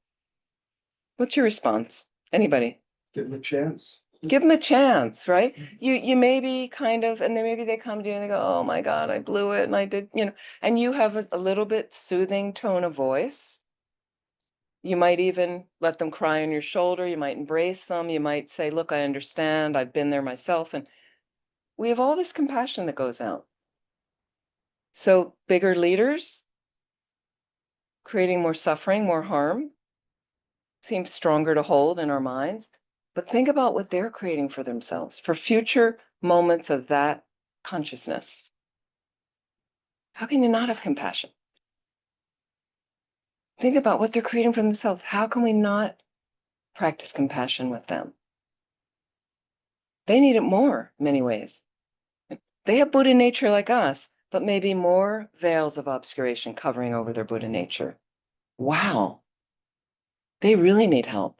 what's your response? Anybody? Give them a chance. Give them a chance, right? You maybe kind of, and then maybe they come to you and they go, oh my God, I blew it and I did, and you have a little bit soothing tone of voice. You might even let them cry on your shoulder. You might embrace them. You might say, look, I understand. I've been there myself. And we have all this compassion that goes out. So bigger leaders creating more suffering, more harm seems stronger to hold in our minds. But think about what they're creating for themselves, for future moments of that consciousness. How can you not have compassion? Think about what they're creating for themselves. How can we not practice compassion with them? They need it more in many ways. They have Buddha nature like us, but maybe more veils of obscuration covering over their Buddha nature. Wow. They really need help.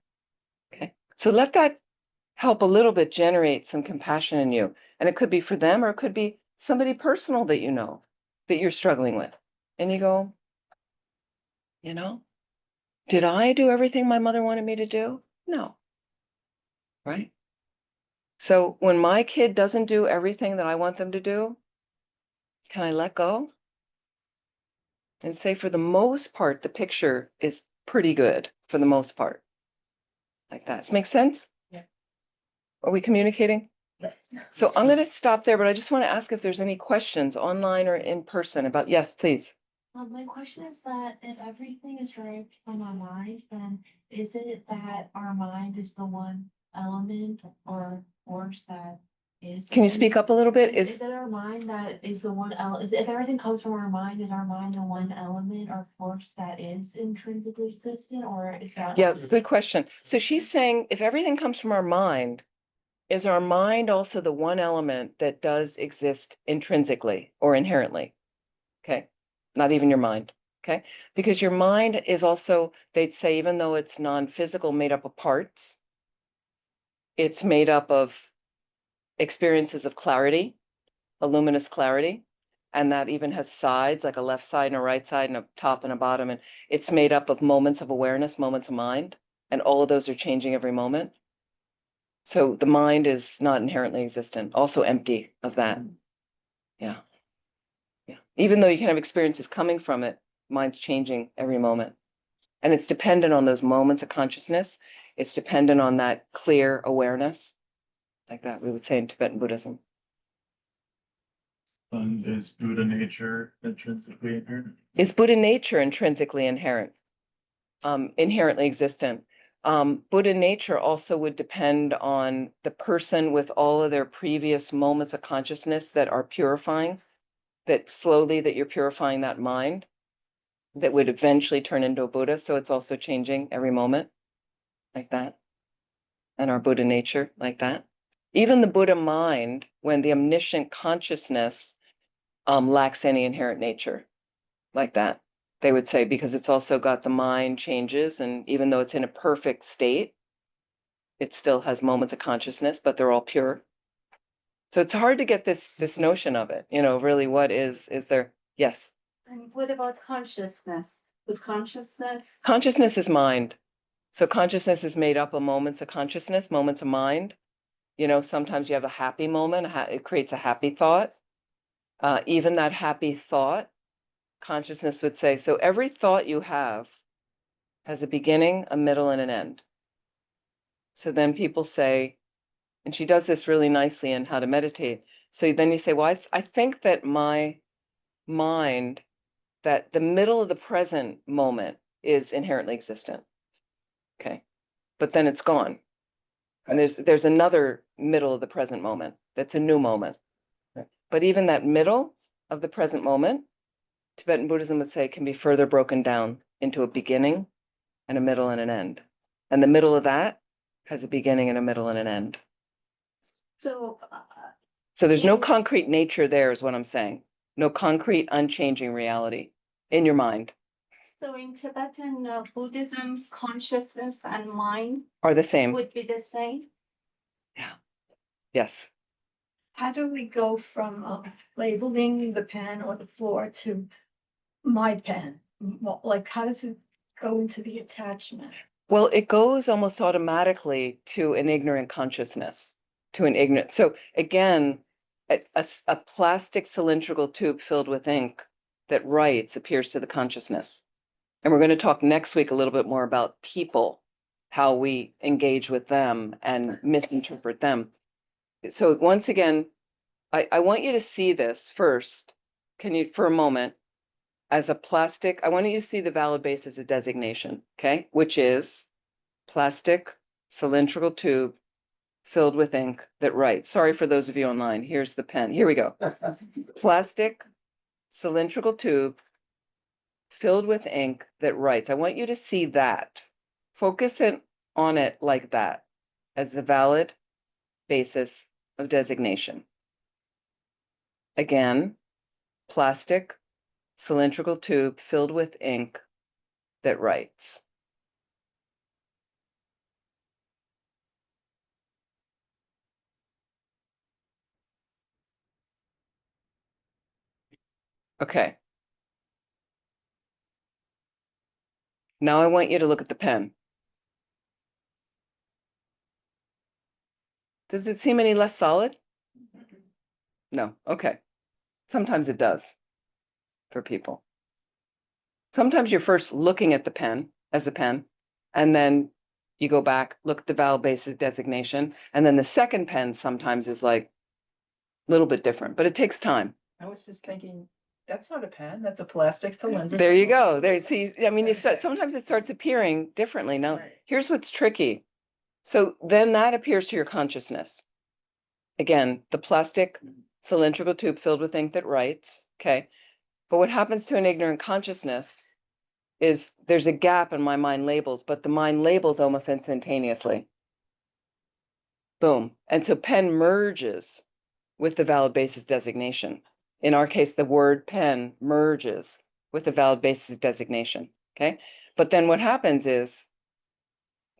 Okay. So let that help a little bit generate some compassion in you. And it could be for them, or it could be somebody personal that you know that you're struggling with. And you go, did I do everything my mother wanted me to do? No. Right? So when my kid doesn't do everything that I want them to do, can I let go? And say, for the most part, the picture is pretty good for the most part. Like that. Does it make sense? Yeah. Are we communicating? So I'm going to stop there, but I just want to ask if there's any questions online or in person about, yes, please. My question is that if everything is derived from our mind, then is it that our mind is the one element or force that is? Can you speak up a little bit? Is it our mind that is the one element? If everything comes from our mind, is our mind the one element or force that is intrinsically existent, or is that? Yeah, good question. So she's saying if everything comes from our mind, is our mind also the one element that does exist intrinsically or inherently? Okay. Not even your mind. Okay. Because your mind is also, they'd say, even though it's non-physical, made up of parts, it's made up of experiences of clarity, a luminous clarity. And that even has sides, like a left side and a right side and a top and a bottom. And it's made up of moments of awareness, moments of mind. And all of those are changing every moment. So the mind is not inherently existent, also empty of that. Yeah. Yeah. Even though you can have experiences coming from it, mind's changing every moment. And it's dependent on those moments of consciousness. It's dependent on that clear awareness, like that we would say in Tibetan Buddhism. And is Buddha nature intrinsically inherent? Is Buddha nature intrinsically inherent? Inherently existent? Buddha nature also would depend on the person with all of their previous moments of consciousness that are purifying, that slowly that you're purifying that mind, that would eventually turn into a Buddha. So it's also changing every moment, like that. And our Buddha nature, like that. Even the Buddha mind, when the omniscient consciousness lacks any inherent nature, like that. They would say, because it's also got the mind changes, and even though it's in a perfect state, it still has moments of consciousness, but they're all pure. So it's hard to get this notion of it, really what is there? Yes. And what about consciousness? With consciousness? Consciousness is mind. So consciousness is made up of moments of consciousness, moments of mind. Sometimes you have a happy moment, it creates a happy thought. Even that happy thought, consciousness would say, so every thought you have has a beginning, a middle, and an end. So then people say, and she does this really nicely in How to Meditate. So then you say, well, I think that my mind, that the middle of the present moment is inherently existent. Okay. But then it's gone. And there's another middle of the present moment that's a new moment. But even that middle of the present moment, Tibetan Buddhism would say, can be further broken down into a beginning and a middle and an end. And the middle of that has a beginning and a middle and an end. So, So there's no concrete nature there, is what I'm saying. No concrete, unchanging reality in your mind. so in Tibetan Buddhism, consciousness and mind Are the same. would be the same. Yes. How do we go from labeling the pen or the floor to my pen? Like, how does it go into the attachment? Well, it goes almost automatically to an ignorant consciousness, to an ignorant. So again, a plastic cylindrical tube filled with ink that writes appears to the consciousness. And we're going to talk next week a little bit more about people, how we engage with them and misinterpret them. So once again, I want you to see this first. Can you, for a moment, as a plastic, I want you to see the valid base as a designation, okay? Which is plastic cylindrical tube filled with ink that writes. Sorry for those of you online. Here's the pen. Here we go. Plastic cylindrical tube filled with ink that writes. I want you to see that. Focus on it like that as the valid basis of designation. Again, plastic cylindrical tube filled with ink that writes. Okay. Now I want you to look at the pen. Does it seem any less solid? No. Okay. Sometimes it does for people. Sometimes you're first looking at the pen as the pen, and then you go back, look at the valid basis designation, and then the second pen sometimes is like a little bit different, but it takes time. I was just thinking, that's not a pen, that's a plastic cylinder. There you go. There, see, I mean, sometimes it starts appearing differently. Now, here's what's tricky. So then that appears to your consciousness. Again, the plastic cylindrical tube filled with ink that writes, okay? But what happens to an ignorant consciousness is there's a gap in my mind labels, but the mind labels almost instantaneously. Boom. And so pen merges with the valid basis designation. In our case, the word pen merges with the valid basis designation, okay? But then what happens is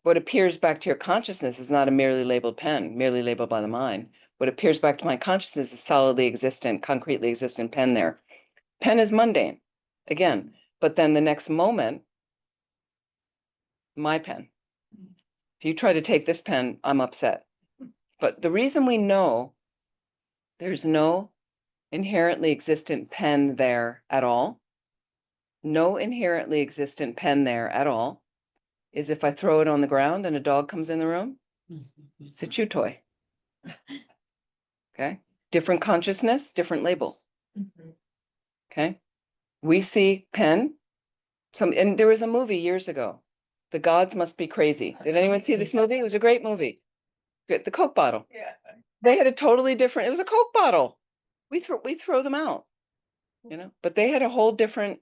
what appears back to your consciousness is not a merely labeled pen, merely labeled by the mind. What appears back to my consciousness is solidly existent, concretely existent pen there. Pen is mundane, again, but then the next moment, my pen. If you try to take this pen, I'm upset. But the reason we know there's no inherently existent pen there at all, no inherently existent pen there at all, is if I throw it on the ground and a dog comes in the room, it's a chew toy. Okay, different consciousness, different label. Okay, we see pen. And there was a movie years ago, The Gods Must Be Crazy. Did anyone see this movie? It was a great movie. The Coke bottle. Yeah. They had a totally different. It was a Coke bottle. We throw them out, but they had a whole different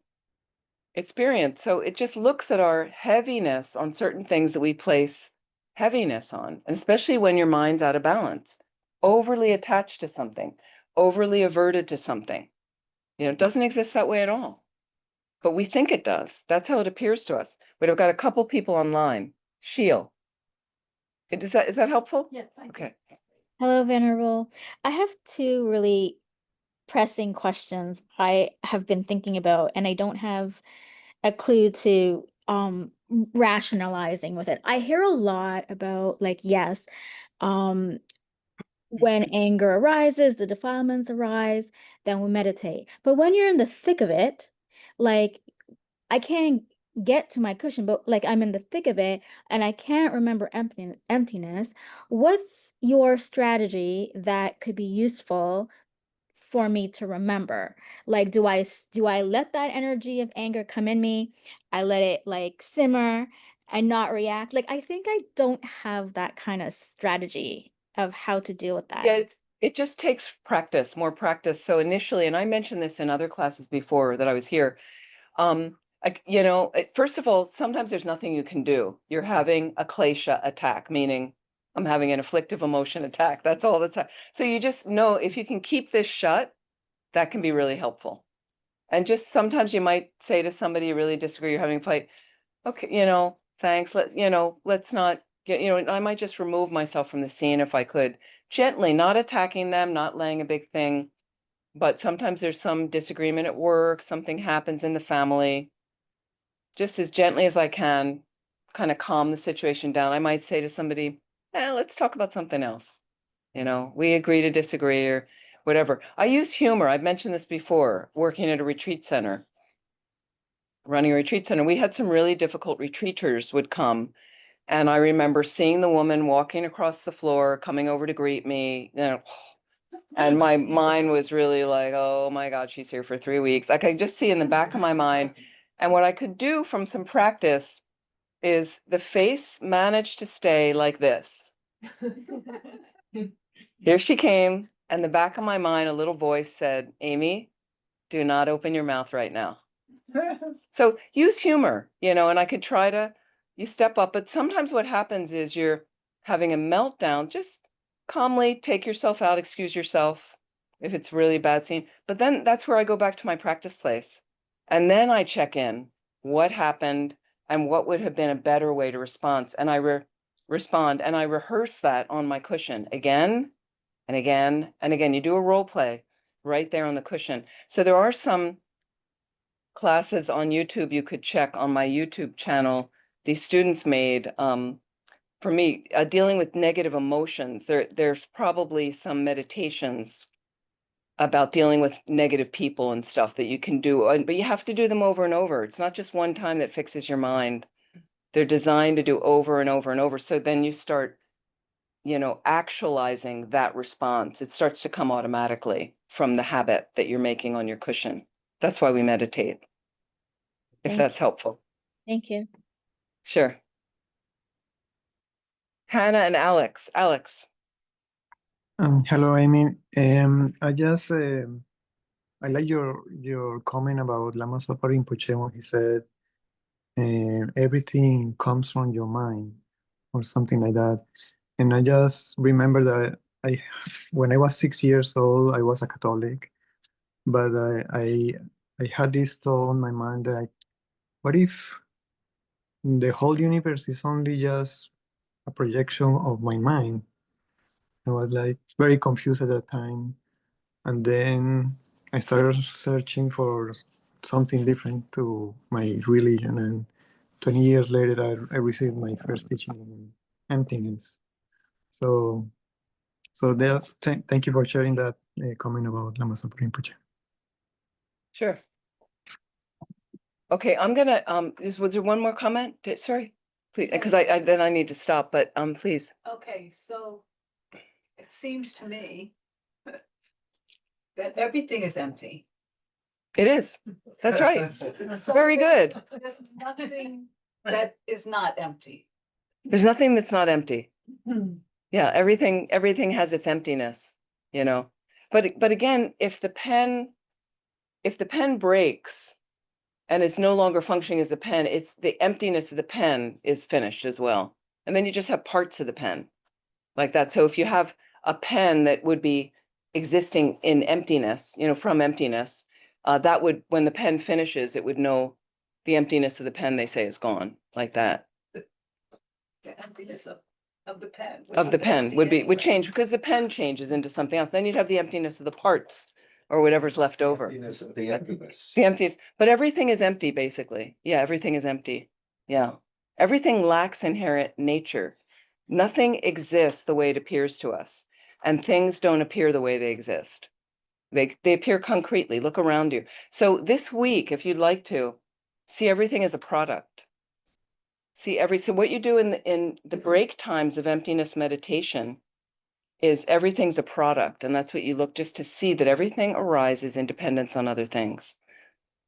experience. So it just looks at our heaviness on certain things that we place heaviness on, and especially when your mind's out of balance, overly attached to something, overly averted to something. It doesn't exist that way at all, but we think it does. That's how it appears to us. But I've got a couple people online. Sheil. Is that helpful? Yes, I do. Okay. Hello, Venerable. I have two really pressing questions I have been thinking about, and I don't have a clue to rationalizing with it. I hear a lot about, like, yes, when anger arises, the defilements arise, then we meditate. But when you're in the thick of it, like, I can't get to my cushion, but like I'm in the thick of it and I can't remember emptiness. What's your strategy that could be useful for me to remember? Like, do I let that energy of anger come in me? I let it like simmer and not react. Like, I think I don't have that kind of strategy of how to deal with that. Yeah, it just takes practice, more practice. So initially, and I mentioned this in other classes before that I was here, first of all, sometimes there's nothing you can do. You're having a klesha attack, meaning I'm having an afflictive emotion attack. That's all the time. So you just know if you can keep this shut, that can be really helpful. And just sometimes you might say to somebody you really disagree, you're having a fight, okay, thanks. Let's not get, I might just remove myself from the scene if I could. Gently, not attacking them, not laying a big thing. But sometimes there's some disagreement at work, something happens in the family. Just as gently as I can, kind of calm the situation down, I might say to somebody, let's talk about something else. We agree to disagree or whatever. I use humor. I've mentioned this before, working at a retreat center, running a retreat center. We had some really difficult retreaters would come. And I remember seeing the woman walking across the floor, coming over to greet me, and my mind was really like, oh my God, she's here for 3 weeks. I could just see in the back of my mind. And what I could do from some practice is the face managed to stay like this. Here she came, and the back of my mind, a little voice said, Amy, do not open your mouth right now. So use humor, and I could try to, you step up, but sometimes what happens is you're having a meltdown, just calmly take yourself out, excuse yourself if it's really a bad scene. But then that's where I go back to my practice place. And then I check in what happened and what would have been a better way to respond. And I respond and I rehearse that on my cushion again and again and again. You do a role play right there on the cushion. So there are some classes on YouTube you could check on my YouTube channel. These students made, for me, dealing with negative emotions. There's probably some meditations about dealing with negative people and stuff that you can do, but you have to do them over and over. It's not just one time that fixes your mind. They're designed to do over and over and over. So then you start, actualizing that response. It starts to come automatically from the habit that you're making on your cushion. That's why we meditate, if Thank that's you. helpful. Thank you. Sure. Hannah and Alex. Alex. Hello, Amy. I just I like your comment about Lama Zopa Rinpoche when he said everything comes from your mind or something like that. And I just remember that when I was 6 years old, I was a Catholic, but I had this thought on my mind that what if the whole universe is only just a projection of my mind? I was like very confused at that time. And then I started searching for something different to my religion. And 20 years later, I received my first teaching in emptiness. So thank you for sharing that comment about Lama Zopa Rinpoche. Sure. Okay, I'm gonna, was there one more comment? Sorry, please, because then I need to stop, but please. Okay, so it seems to me that everything is empty. It is. That's right. So Very good. There's nothing that is not empty. There's nothing that's not empty. Yeah, everything has its emptiness, But again, if the pen breaks and it's no longer functioning as a pen, it's the emptiness of the pen is finished as well. And then you just have parts of the pen like that. So if you have a pen that would be existing in emptiness, from emptiness, that would, when the pen finishes, it would know the emptiness of the pen, they say, is gone, like that. The emptiness of the pen. Of the pen would change, because the pen changes into something else. Then you'd have the emptiness of the parts or whatever's left over. Emptiness of the emptiness. The emptiness, but everything is empty, basically. Yeah, everything is empty. Yeah. Everything lacks inherent nature. Nothing exists the way it appears to us, and things don't appear the way they exist. They appear concretely. Look around you. So this week, if you'd like to, see everything as a product. So what you do in the break times of emptiness meditation is everything's a product, and that's what you look, just to see that everything arises in dependence on other things.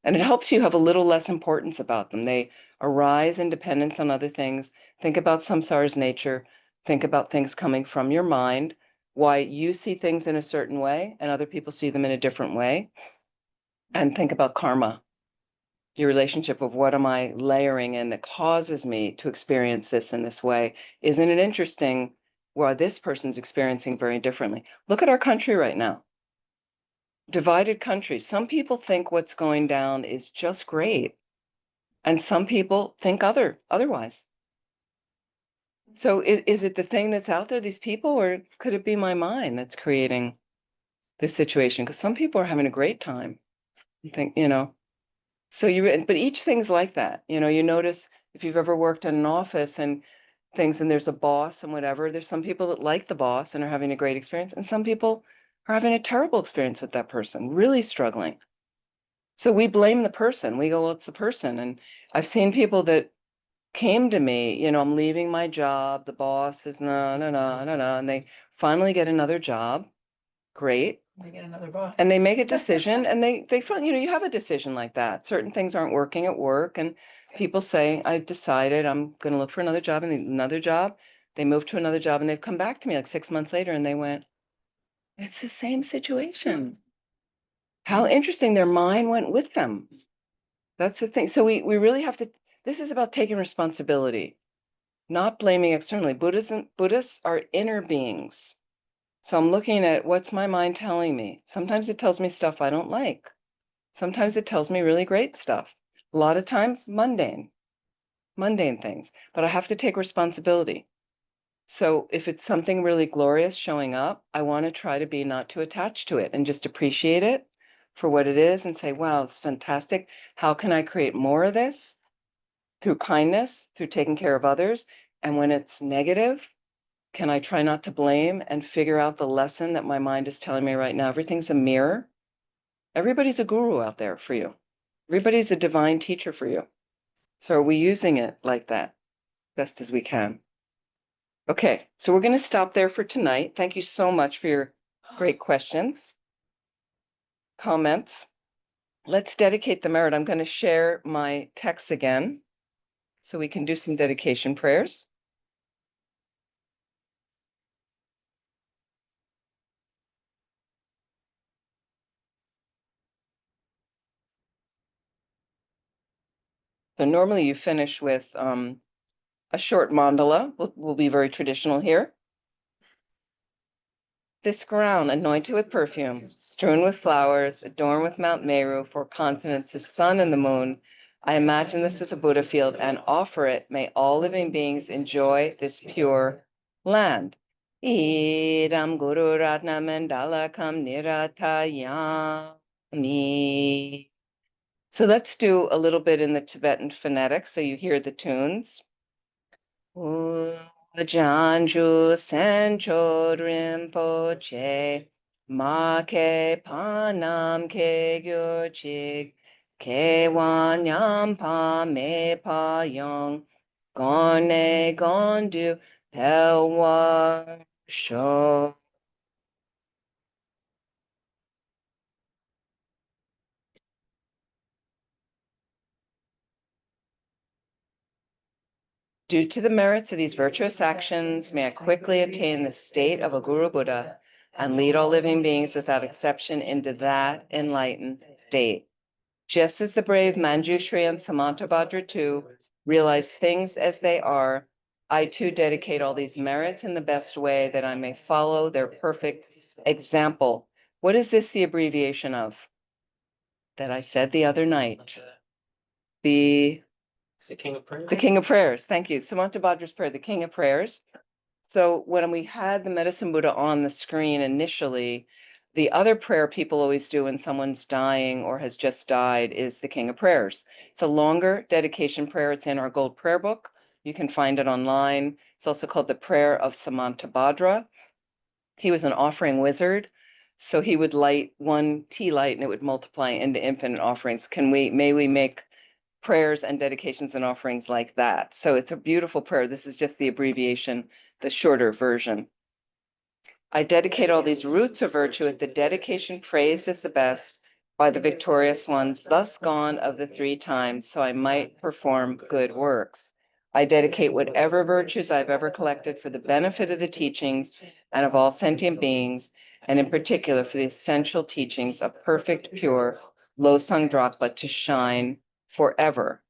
And it helps you have a little less importance about them. They arise in dependence on other things. Think about samsara's nature. Think about things coming from your mind, why you see things in a certain way and other people see them in a different way. And think about karma, your relationship of what am I layering in that causes me to experience this in this way. Isn't it interesting why this person's experiencing very differently? Look at our country right now. Divided country. Some people think what's going down is just great, and some people think otherwise. So is it the thing that's out there, these people, or could it be my mind that's creating this situation? Because some people are having a great time. You think, so but each thing's like that. You notice if you've ever worked in an office and things, and there's a boss and whatever, there's some people that like the boss and are having a great experience, and some people are having a terrible experience with that person, really struggling. So we blame the person. We go, well, it's the person. And I've seen people that came to me, you know, I'm leaving my job, the boss is no, no, no, no, no, and they finally get another job. Great. They get another boss. And they make a decision, and they feel, you know, you have a decision like that. Certain things aren't working at work, and people say, I've decided I'm going to look for another job, and another job. They move to another job, and they've come back to me like 6 months later, and they went, it's the same situation. How interesting, their mind went with them. That's the thing. So we really have to, this is about taking responsibility, not blaming externally. Buddhists are inner beings. So I'm looking at what's my mind telling me. Sometimes it tells me stuff I don't like. Sometimes it tells me really great stuff. A lot of times mundane things, but I have to take responsibility. So if it's something really glorious showing up, I want to try to be not too attached to it and just appreciate it for what it is and say, wow, it's fantastic. How can I create more of this? Through kindness, through taking care of others. And when it's negative, can I try not to blame and figure out the lesson that my mind is telling me right now? Everything's a mirror. Everybody's a guru out there for you. Everybody's a divine teacher for you. So are we using it like that best as we can? Okay, so we're going to stop there for tonight. Thank you so much for your great questions, comments. Let's dedicate the merit. I'm going to share my text again so we can do some dedication prayers. So normally you finish with a short mandala. We'll be very traditional here. This ground anointed with perfume, strewn with flowers, adorned with Mount Meru, for consonants, the sun and the moon. I imagine this is a Buddha field and offer it. May all living beings enjoy this pure land. Idam Guru Ratna Mandala Kam Niratayami. So let's do a little bit in the Tibetan phonetic so you hear the tunes. Janju Sencho Rinpoche Ma Ke Panam Ke Gyurchik Ke Wanyam Pa Me Pa Yong Gone Gondu Pelwa Sho. Due to the merits of these virtuous actions, may I quickly attain the state of a Guru Buddha and lead all living beings without exception into that enlightened state. Just as the brave Manjushri and Samantabhadra too realize things as they are, I too dedicate all these merits in the best way that I may follow their perfect example. What is this the abbreviation of? That I said the other night. It's the King of Prayers. The King of Prayers. Thank you. Samantabhadra's prayer, the King of Prayers. So when we had the Medicine Buddha on the screen initially, the other prayer people always do when someone's dying or has just died is the King of Prayers. It's a longer dedication prayer. It's in our gold prayer book. You can find it online. It's also called the Prayer of Samantabhadra. He was an offering wizard. So he would light one tea light and it would multiply into infinite offerings. May we make prayers and dedications and offerings like that. So it's a beautiful prayer. This is just the abbreviation, the shorter version. I dedicate all these roots of virtue with the dedication praised as the best by the victorious ones, thus gone of the 3 times, so I might perform good works. I dedicate whatever virtues I've ever collected for the benefit of the teachings and of all sentient beings, and in particular for the essential teachings of perfect, pure, Losang Drakpa to shine forever.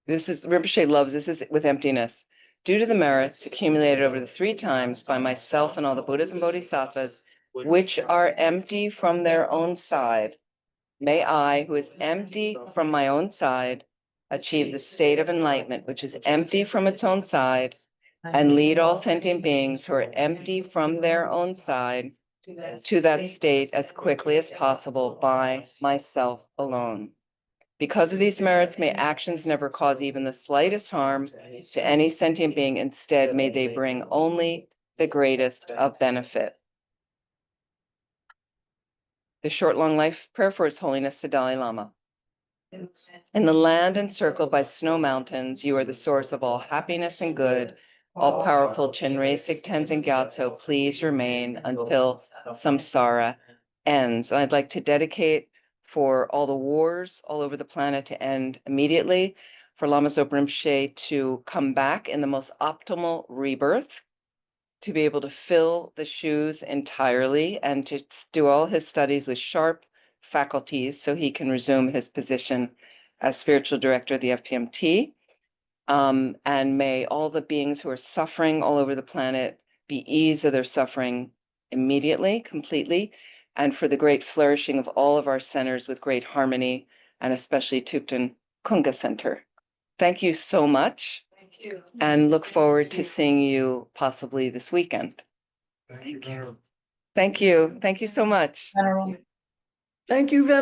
This is, Rinpoche loves, this is with emptiness. Due to the merits accumulated over the 3 times by myself and all the Buddhas and Bodhisattvas, which are empty from their own side, may I, who is empty from my own side, achieve the state of enlightenment, which is empty from its own side, and lead all sentient beings who are empty from their own side to that state as quickly as possible by myself alone. Because of these merits, may actions never cause even the slightest harm to any sentient being. Instead, may they bring only the greatest of benefit. The short, long life prayer for His Holiness the Dalai Lama. In the land encircled by snow mountains, you are the source of all happiness and good. All powerful Chenrei, Tenzin Gyatso, please remain until samsara ends. And I'd like to dedicate for all the wars all over the planet to end immediately, for Lama Zopa Rinpoche to come back in the most optimal rebirth, to be able to fill the shoes entirely and to do all his studies with sharp faculties so he can resume his position as spiritual director of the FPMT. And may all the beings who are suffering all over the planet be eased of their suffering immediately, completely, and for the great flourishing of all of our centers with great harmony, and especially Thubten Kunga Center. Thank you so much. Thank you. And look forward to seeing you possibly this weekend. Thank you. Thank you. Thank you so much. Thank you, Venerable.